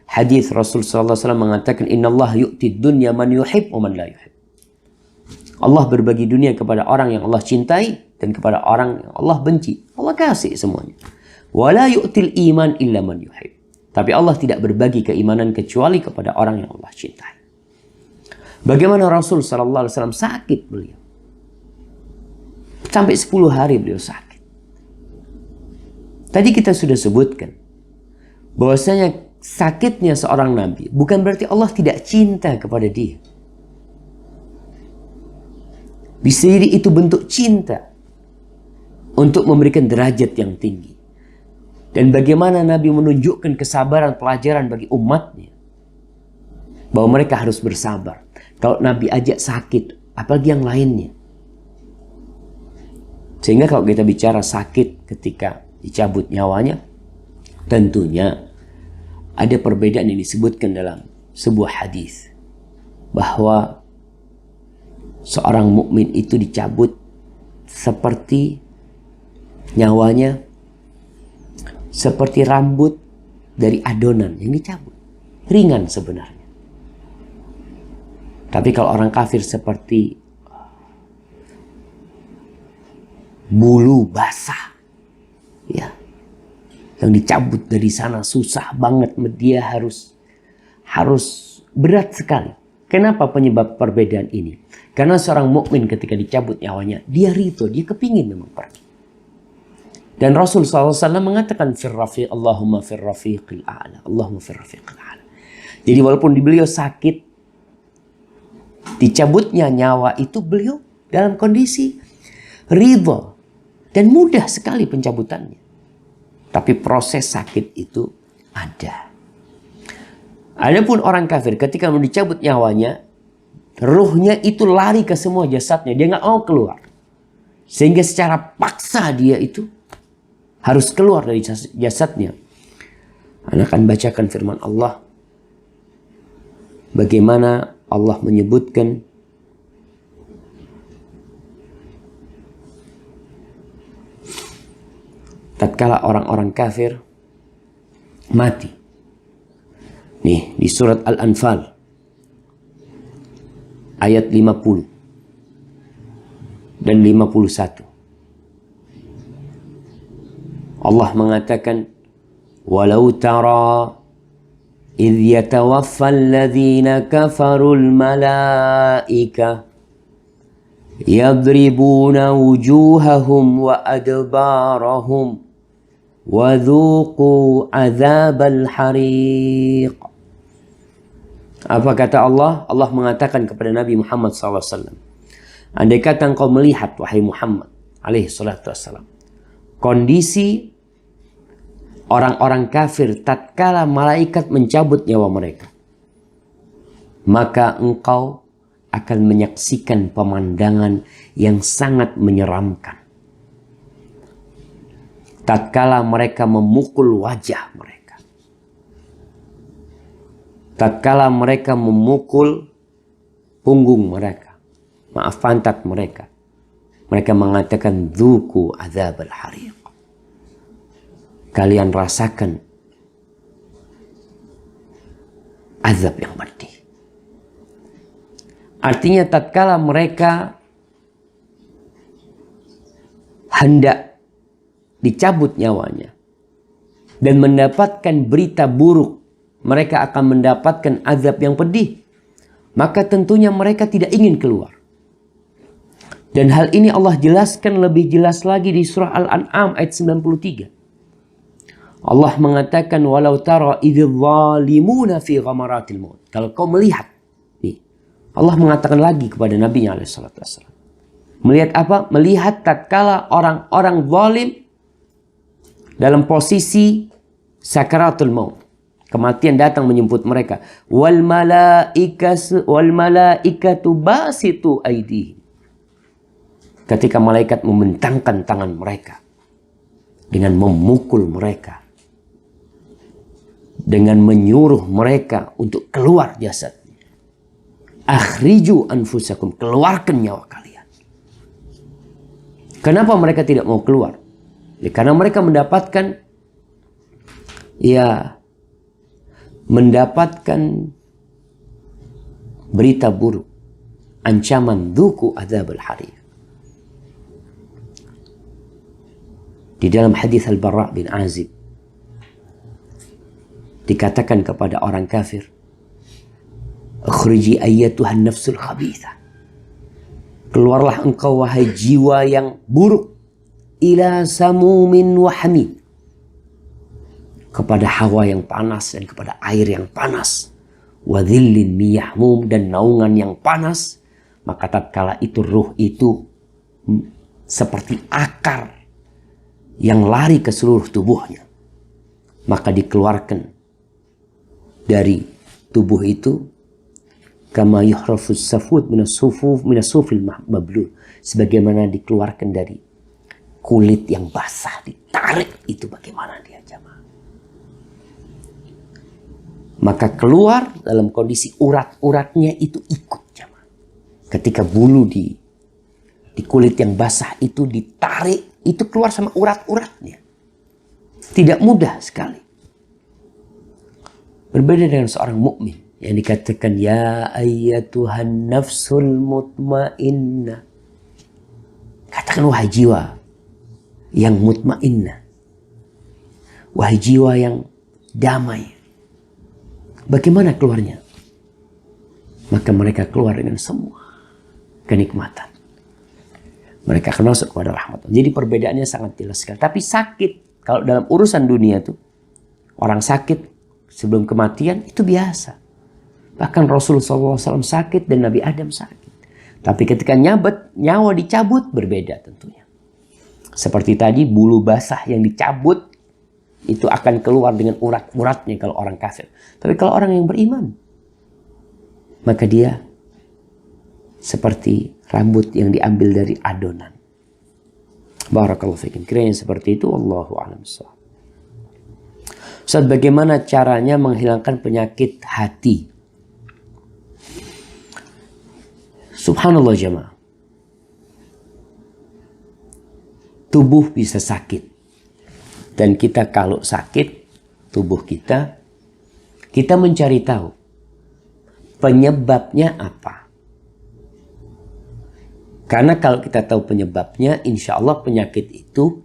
hadis Rasul sallallahu alaihi wasallam mengatakan, "Innallaha yu'ti dunya man yuhib wa man la yuhib." Allah berbagi dunia kepada orang yang Allah cintai dan kepada orang yang Allah benci. Allah kasih semuanya. "Wa la yu'til iman illa man yuhib." Tapi Allah tidak berbagi keimanan kecuali kepada orang yang Allah cintai. Bagaimana Rasul sallallahu alaihi wasallam sakit beliau? Sampai 10 hari beliau sakit. Tadi kita sudah sebutkan bahwasanya sakitnya seorang nabi bukan berarti Allah tidak cinta kepada dia. Bisa jadi itu bentuk cinta untuk memberikan derajat yang tinggi. Dan bagaimana Nabi menunjukkan kesabaran pelajaran bagi umatnya. Bahwa mereka harus bersabar. Kalau Nabi ajak sakit, apalagi yang lainnya. Sehingga kalau kita bicara sakit ketika dicabut nyawanya, tentunya ada perbedaan yang disebutkan dalam sebuah hadis bahwa seorang mukmin itu dicabut seperti nyawanya seperti rambut dari adonan yang dicabut, ringan sebenarnya. Tapi kalau orang kafir seperti bulu basah, ya, yang dicabut dari sana susah banget, dia harus berat sekali. Kenapa penyebab perbedaan ini? Karena seorang mukmin ketika dicabut nyawanya, dia ridho, dia kepingin memang pergi. Dan Rasul SAW mengatakan Allahumma firrafiqil a'la, Allahumma firrafiqil a'la. Jadi walaupun beliau sakit, dicabutnya nyawa itu beliau dalam kondisi ridho. Dan mudah sekali pencabutannya. Tapi proses sakit itu ada. Adapun orang kafir ketika mau dicabut nyawanya, ruhnya itu lari ke semua jasadnya. Dia nggak mau keluar. Sehingga secara paksa dia itu harus keluar dari jasadnya. Anda akan bacakan firman Allah. Bagaimana Allah menyebutkan tatkala orang-orang kafir mati. Nih di surat Al-Anfal ayat 50 dan 51. Allah mengatakan, "Walau tara idh yatawaffa alladhina kafarul malaika yadribuna wujuhahum wa adbarahum wa dhuqu adzabal hariq." Apa kata Allah? Allah mengatakan kepada Nabi Muhammad SAW, andai kata engkau melihat, wahai Muhammad alaihi salatu wassalam, kondisi orang-orang kafir tatkala malaikat mencabut nyawa mereka, maka engkau akan menyaksikan pemandangan yang sangat menyeramkan. Tatkala mereka memukul wajah mereka, tatkala mereka memukul punggung mereka, pantat mereka, mereka mengatakan dzuku adzabal hariq. Kalian rasakan azab yang pedih. Artinya tatkala mereka hendak dicabut nyawanya dan mendapatkan berita buruk, mereka akan mendapatkan azab yang pedih, maka tentunya mereka tidak ingin keluar. Dan hal ini Allah jelaskan lebih jelas lagi di surah Al-An'am ayat 93. Allah mengatakan, walau tara idz zalimuna fi ghamaratil maut. Kalau kau melihat, nih, Allah mengatakan lagi kepada Nabi-Nya alaihi salatu wassalam. Melihat apa? Melihat tatkala orang-orang zalim dalam posisi sakaratul maut. Kematian datang menjemput mereka. Wal malaikatu basitu aidihim. Ketika malaikat membentangkan tangan mereka dengan memukul mereka, dengan menyuruh mereka untuk keluar jasad. Akhriju anfusakum, keluarkan nyawa kalian. Kenapa mereka tidak mau keluar? Ya, karena mereka mendapatkan berita buruk, ancaman dzuqu adzabul hariq. Di dalam hadis Al-Bara' bin Azib dikatakan kepada orang kafir, "Akhriji ayyatuhan nafsul khabithah." Keluarlah engkau wahai jiwa yang buruk, ila samumin wa hamid, kepada hawa yang panas dan kepada air yang panas, wa dhillin miyahmum, dan naungan yang panas. Maka tatkala itu ruh itu seperti akar yang lari ke seluruh tubuhnya, maka dikeluarkan dari tubuh itu kama yuhrafus safud minasufil mablul, sebagaimana dikeluarkan dari kulit yang basah, ditarik itu bagaimana dia jamaah. Maka keluar dalam kondisi urat-uratnya itu ikut jamaah. Ketika bulu di kulit yang basah itu ditarik, itu keluar sama urat-uratnya. Tidak mudah sekali. Berbeda dengan seorang mukmin yang dikatakan ya ayyatuhan nafsul mutmainnah. Katakan wahai jiwa yang mutmainnah, wahai jiwa yang damai. Bagaimana keluarnya? Maka mereka keluar dengan semua kenikmatan. Mereka akan masuk kepada rahmat. Jadi perbedaannya sangat jelas sekali. Tapi sakit, kalau dalam urusan dunia itu, orang sakit sebelum kematian itu biasa. Bahkan Rasulullah SAW sakit dan Nabi Adam sakit. Tapi ketika nyawa dicabut berbeda tentunya. Seperti tadi bulu basah yang dicabut itu akan keluar dengan urat-uratnya kalau orang kafir. Tapi kalau orang yang beriman, maka dia seperti rambut yang diambil dari adonan. Barakallahu fikum. Kiranya seperti itu. Wallahu a'lam bishawab. Ustaz, bagaimana caranya menghilangkan penyakit hati? Subhanallah jemaah. Tubuh bisa sakit. Dan kita kalau sakit, tubuh kita mencari tahu penyebabnya apa. Karena kalau kita tahu penyebabnya, insya Allah penyakit itu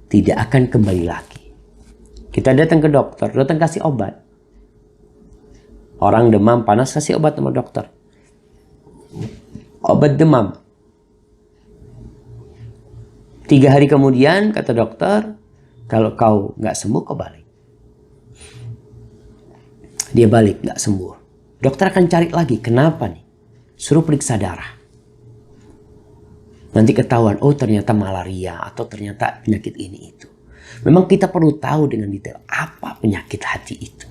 tidak akan kembali lagi. Kita datang ke dokter, datang kasih obat. Orang demam panas kasih obat sama dokter. Obat demam. 3 hari kemudian kata dokter, kalau kau nggak sembuh kau balik. Dia balik nggak sembuh. Dokter akan cari lagi, kenapa nih? Suruh periksa darah. Nanti ketahuan, oh ternyata malaria atau ternyata penyakit ini itu. Memang kita perlu tahu dengan detail apa penyakit hati itu.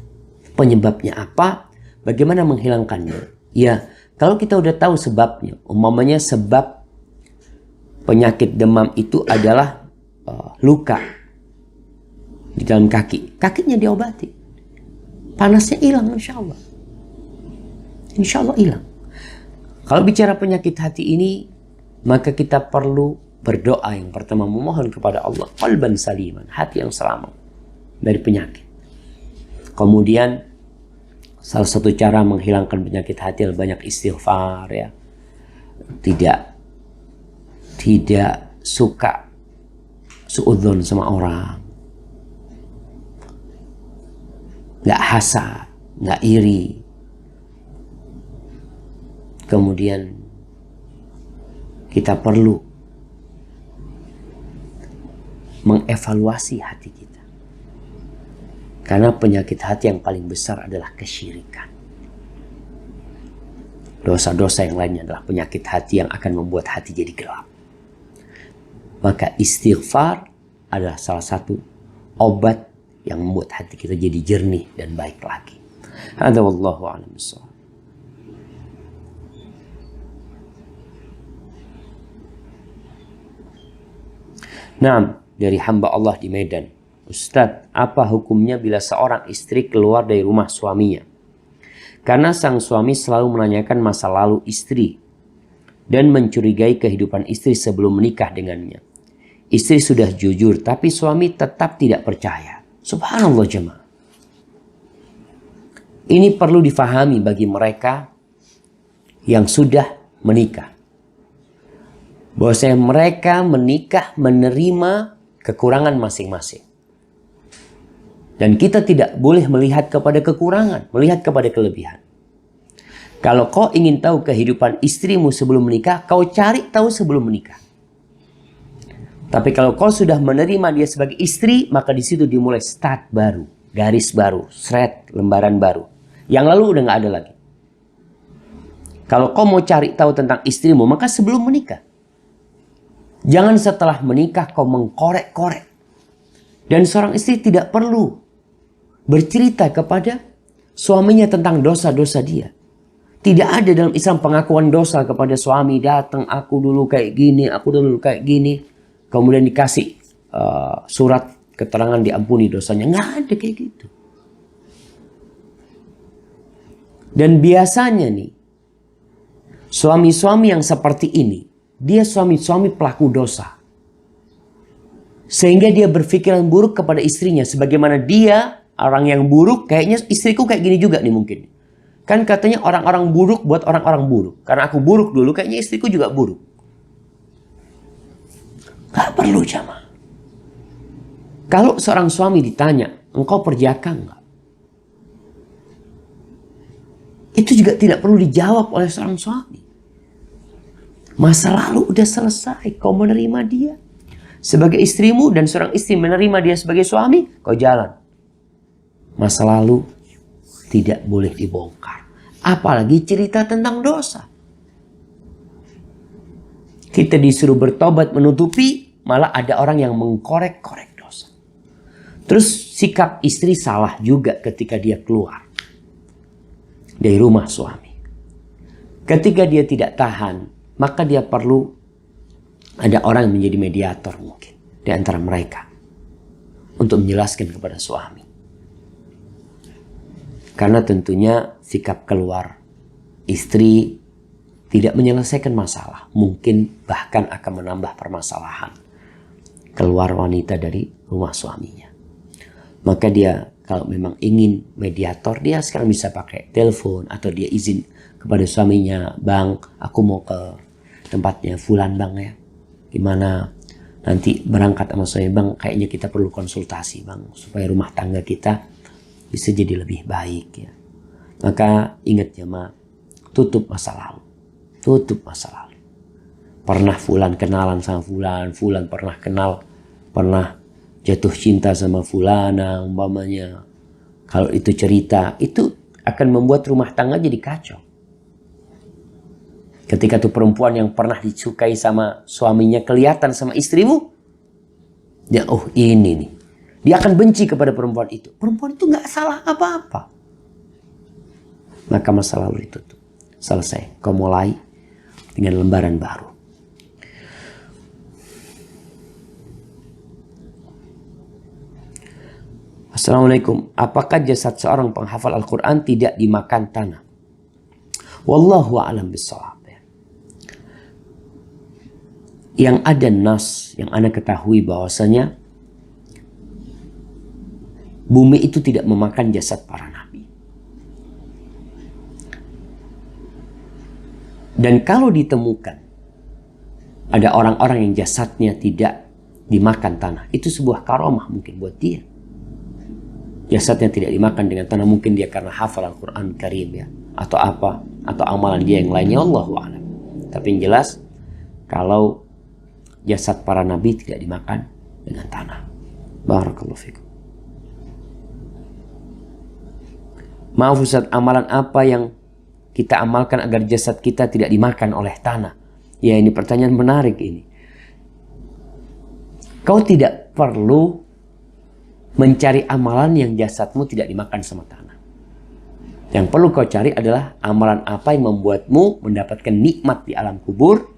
Penyebabnya apa, bagaimana menghilangkannya. Ya, kalau kita udah tahu sebabnya, umpamanya sebab penyakit demam itu adalah luka di dalam kaki. Kakinya diobati. Panasnya hilang insya Allah. Insya Allah hilang. Kalau bicara penyakit hati ini, maka kita perlu berdoa yang pertama, memohon kepada Allah qalban saliman, hati yang selamat dari penyakit. Kemudian salah satu cara menghilangkan penyakit hati adalah banyak istighfar ya. Tidak suka suudzon sama orang. Nggak hasad, nggak iri. Kemudian kita perlu mengevaluasi hati kita. Karena penyakit hati yang paling besar adalah kesyirikan. Dosa-dosa yang lainnya adalah penyakit hati yang akan membuat hati jadi gelap. Maka istighfar adalah salah satu obat yang membuat hati kita jadi jernih dan baik lagi. Hadza wallahu a'lam bishawab. Nah, dari hamba Allah di Medan. Ustadz, apa hukumnya bila seorang istri keluar dari rumah suaminya? Karena sang suami selalu menanyakan masa lalu istri dan mencurigai kehidupan istri sebelum menikah dengannya. Istri sudah jujur, tapi suami tetap tidak percaya. Subhanallah jemaah. Ini perlu difahami bagi mereka yang sudah menikah. Bahwasanya mereka menikah menerima kekurangan masing-masing. Dan kita tidak boleh melihat kepada kekurangan, melihat kepada kelebihan. Kalau kau ingin tahu kehidupan istrimu sebelum menikah, kau cari tahu sebelum menikah. Tapi kalau kau sudah menerima dia sebagai istri, maka di situ dimulai start baru, garis baru, thread, lembaran baru. Yang lalu udah nggak ada lagi. Kalau kau mau cari tahu tentang istrimu, maka sebelum menikah. Jangan setelah menikah kau mengkorek-korek. Dan seorang istri tidak perlu bercerita kepada suaminya tentang dosa-dosa dia. Tidak ada dalam Islam pengakuan dosa kepada suami. Datang, aku dulu kayak gini, aku dulu kayak gini. Kemudian dikasih surat keterangan diampuni dosanya. Nggak ada kayak gitu. Dan biasanya nih, suami-suami yang seperti ini, dia suami-suami pelaku dosa. Sehingga dia berpikiran buruk kepada istrinya. Sebagaimana dia orang yang buruk, kayaknya istriku kayak gini juga nih mungkin. Kan katanya orang-orang buruk buat orang-orang buruk. Karena aku buruk dulu, kayaknya istriku juga buruk. Gak perlu jamaah. Kalau seorang suami ditanya, engkau perjaka enggak? Itu juga tidak perlu dijawab oleh seorang suami. Masa lalu udah selesai, kau menerima dia sebagai istrimu dan seorang istri menerima dia sebagai suami, kau jalan. Masa lalu tidak boleh dibongkar. Apalagi cerita tentang dosa. Kita disuruh bertobat menutupi, malah ada orang yang mengkorek-korek dosa. Terus sikap istri salah juga ketika dia keluar dari rumah suami. Ketika dia tidak tahan, maka dia perlu ada orang yang menjadi mediator mungkin di antara mereka untuk menjelaskan kepada suami. Karena tentunya sikap keluar istri tidak menyelesaikan masalah. Mungkin bahkan akan menambah permasalahan. Keluar wanita dari rumah suaminya. Maka dia kalau memang ingin mediator, dia sekarang bisa pakai telepon. Atau dia izin kepada suaminya, Bang, aku mau ke tempatnya Fulan Bang ya. Gimana nanti berangkat sama saya Bang, kayaknya kita perlu konsultasi Bang. Supaya rumah tangga kita bisa jadi lebih baik ya. Maka ingat ya Ma, tutup masa lalu. Tutup masa lalu. Pernah Fulan kenalan sama Fulan, Fulan pernah kenal, pernah jatuh cinta sama Fulana umpamanya. Kalau itu cerita, itu akan membuat rumah tangga jadi kacau. Ketika tuh perempuan yang pernah disukai sama suaminya kelihatan sama istrimu, dia oh ini nih. Dia akan benci kepada perempuan itu. Perempuan itu nggak salah apa-apa. Maka masa lalu itu tuh selesai. Kau mulai dengan lembaran baru. Assalamualaikum. Apakah jasad seorang penghafal Al-Quran tidak dimakan tanah? Wallahu a'lam bishawab. Yang ada nas yang Anda ketahui bahwasanya bumi itu tidak memakan jasad para nabi. Dan kalau ditemukan ada orang-orang yang jasadnya tidak dimakan tanah, itu sebuah karomah mungkin buat dia. Jasadnya tidak dimakan dengan tanah, mungkin dia karena hafal Al-Quran Karim ya, atau apa, atau amalan dia yang lainnya, Allahu a'lam. Tapi yang jelas, kalau jasad para nabi tidak dimakan dengan tanah. Barakallahu fikum. Maaf Ustaz, amalan apa yang kita amalkan agar jasad kita tidak dimakan oleh tanah? Ya, ini pertanyaan menarik ini. Kau tidak perlu mencari amalan yang jasadmu tidak dimakan sama tanah. Yang perlu kau cari adalah amalan apa yang membuatmu mendapatkan nikmat di alam kubur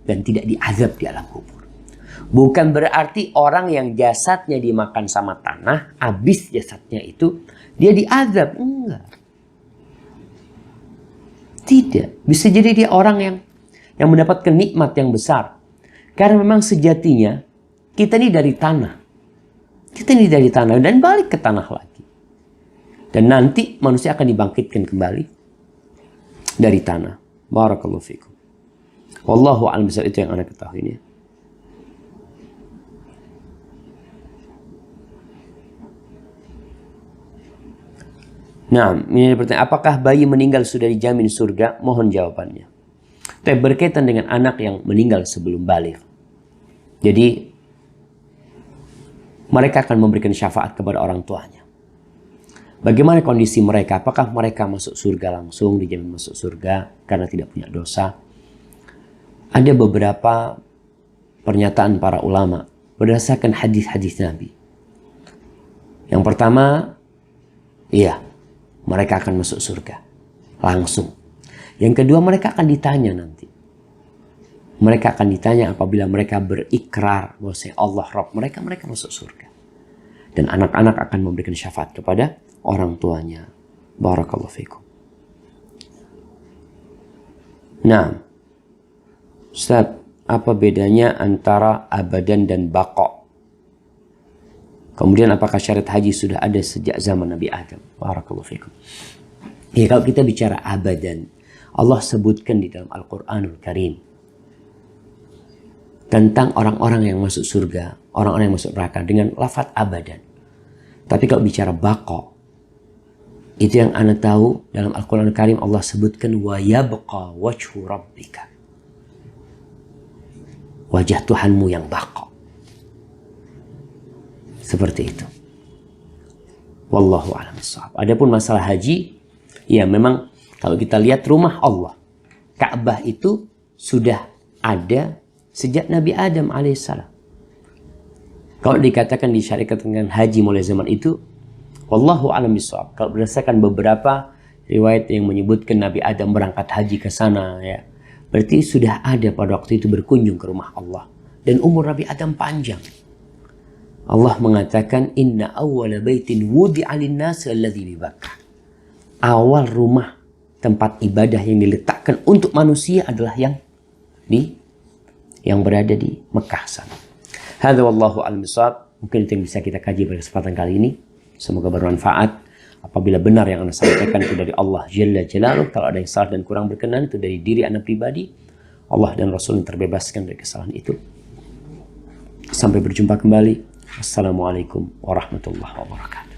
dan tidak diazab di alam kubur. Bukan berarti orang yang jasadnya dimakan sama tanah, habis jasadnya itu, dia diazab. Enggak. Tidak. Bisa jadi dia orang yang mendapatkan nikmat yang besar. Karena memang sejatinya, kita ini dari tanah. Kita ini dari tanah dan balik ke tanah lagi. Dan nanti manusia akan dibangkitkan kembali dari tanah. Barakallahu fikum. Wallahu a'lam bishawab, itu yang anda ketahui ini. Nah, ini pertanyaan, apakah bayi meninggal sudah dijamin surga? Mohon jawabannya. Tapi berkaitan dengan anak yang meninggal sebelum baligh. Jadi, mereka akan memberikan syafaat kepada orang tuanya. Bagaimana kondisi mereka? Apakah mereka masuk surga langsung, dijamin masuk surga karena tidak punya dosa? Ada beberapa pernyataan para ulama berdasarkan hadis-hadis Nabi. Yang pertama, iya, mereka akan masuk surga langsung. Yang kedua, mereka akan ditanya nanti. Mereka akan ditanya apabila mereka berikrar bahwa Allah Rabb mereka masuk surga. Dan anak-anak akan memberikan syafaat kepada orang tuanya. Barakallahu fikum. Nah, Ustaz, apa bedanya antara abadan dan baqa? Kemudian apakah syariat haji sudah ada sejak zaman Nabi Adam? Barakallahu fikum. Ya, kalau kita bicara abadan, Allah sebutkan di dalam Al-Quranul Karim tentang orang-orang yang masuk surga, orang-orang yang masuk neraka dengan lafaz abadan. Tapi kalau bicara baqa, itu yang anda tahu dalam Al-Quran Al-Karim Allah sebutkan wa yabqa wajhu rabbika. Wajah Tuhanmu yang baqa. Seperti itu. Wallahu a'lam bishawab. Adapun masalah haji, ya memang kalau kita lihat rumah Allah, Ka'bah itu sudah ada sejak Nabi Adam alaihissalam. Kalau dikatakan disyariatkan dengan haji mulai zaman itu, wallahu a'lam bishawab. Kalau berdasarkan beberapa riwayat yang menyebutkan Nabi Adam berangkat haji ke sana, ya, berarti sudah ada pada waktu itu berkunjung ke rumah Allah. Dan umur Nabi Adam panjang. Allah mengatakan, Inna awwala baitin wudi'a lin-nasi alladzi bi Bakkah. Awal rumah tempat ibadah yang diletakkan untuk manusia adalah yang berada di Mekah sana. Hadza wallahu a'lam bishawab. Mungkin itu yang bisa kita kaji pada kesempatan kali ini. Semoga bermanfaat. Apabila benar yang anda sampaikan itu dari Allah Jalla Jalaluh, kalau ada yang salah dan kurang berkenan itu dari diri anda pribadi, Allah dan Rasul yang terbebaskan dari kesalahan itu. Sampai berjumpa kembali. Assalamualaikum warahmatullahi wabarakatuh.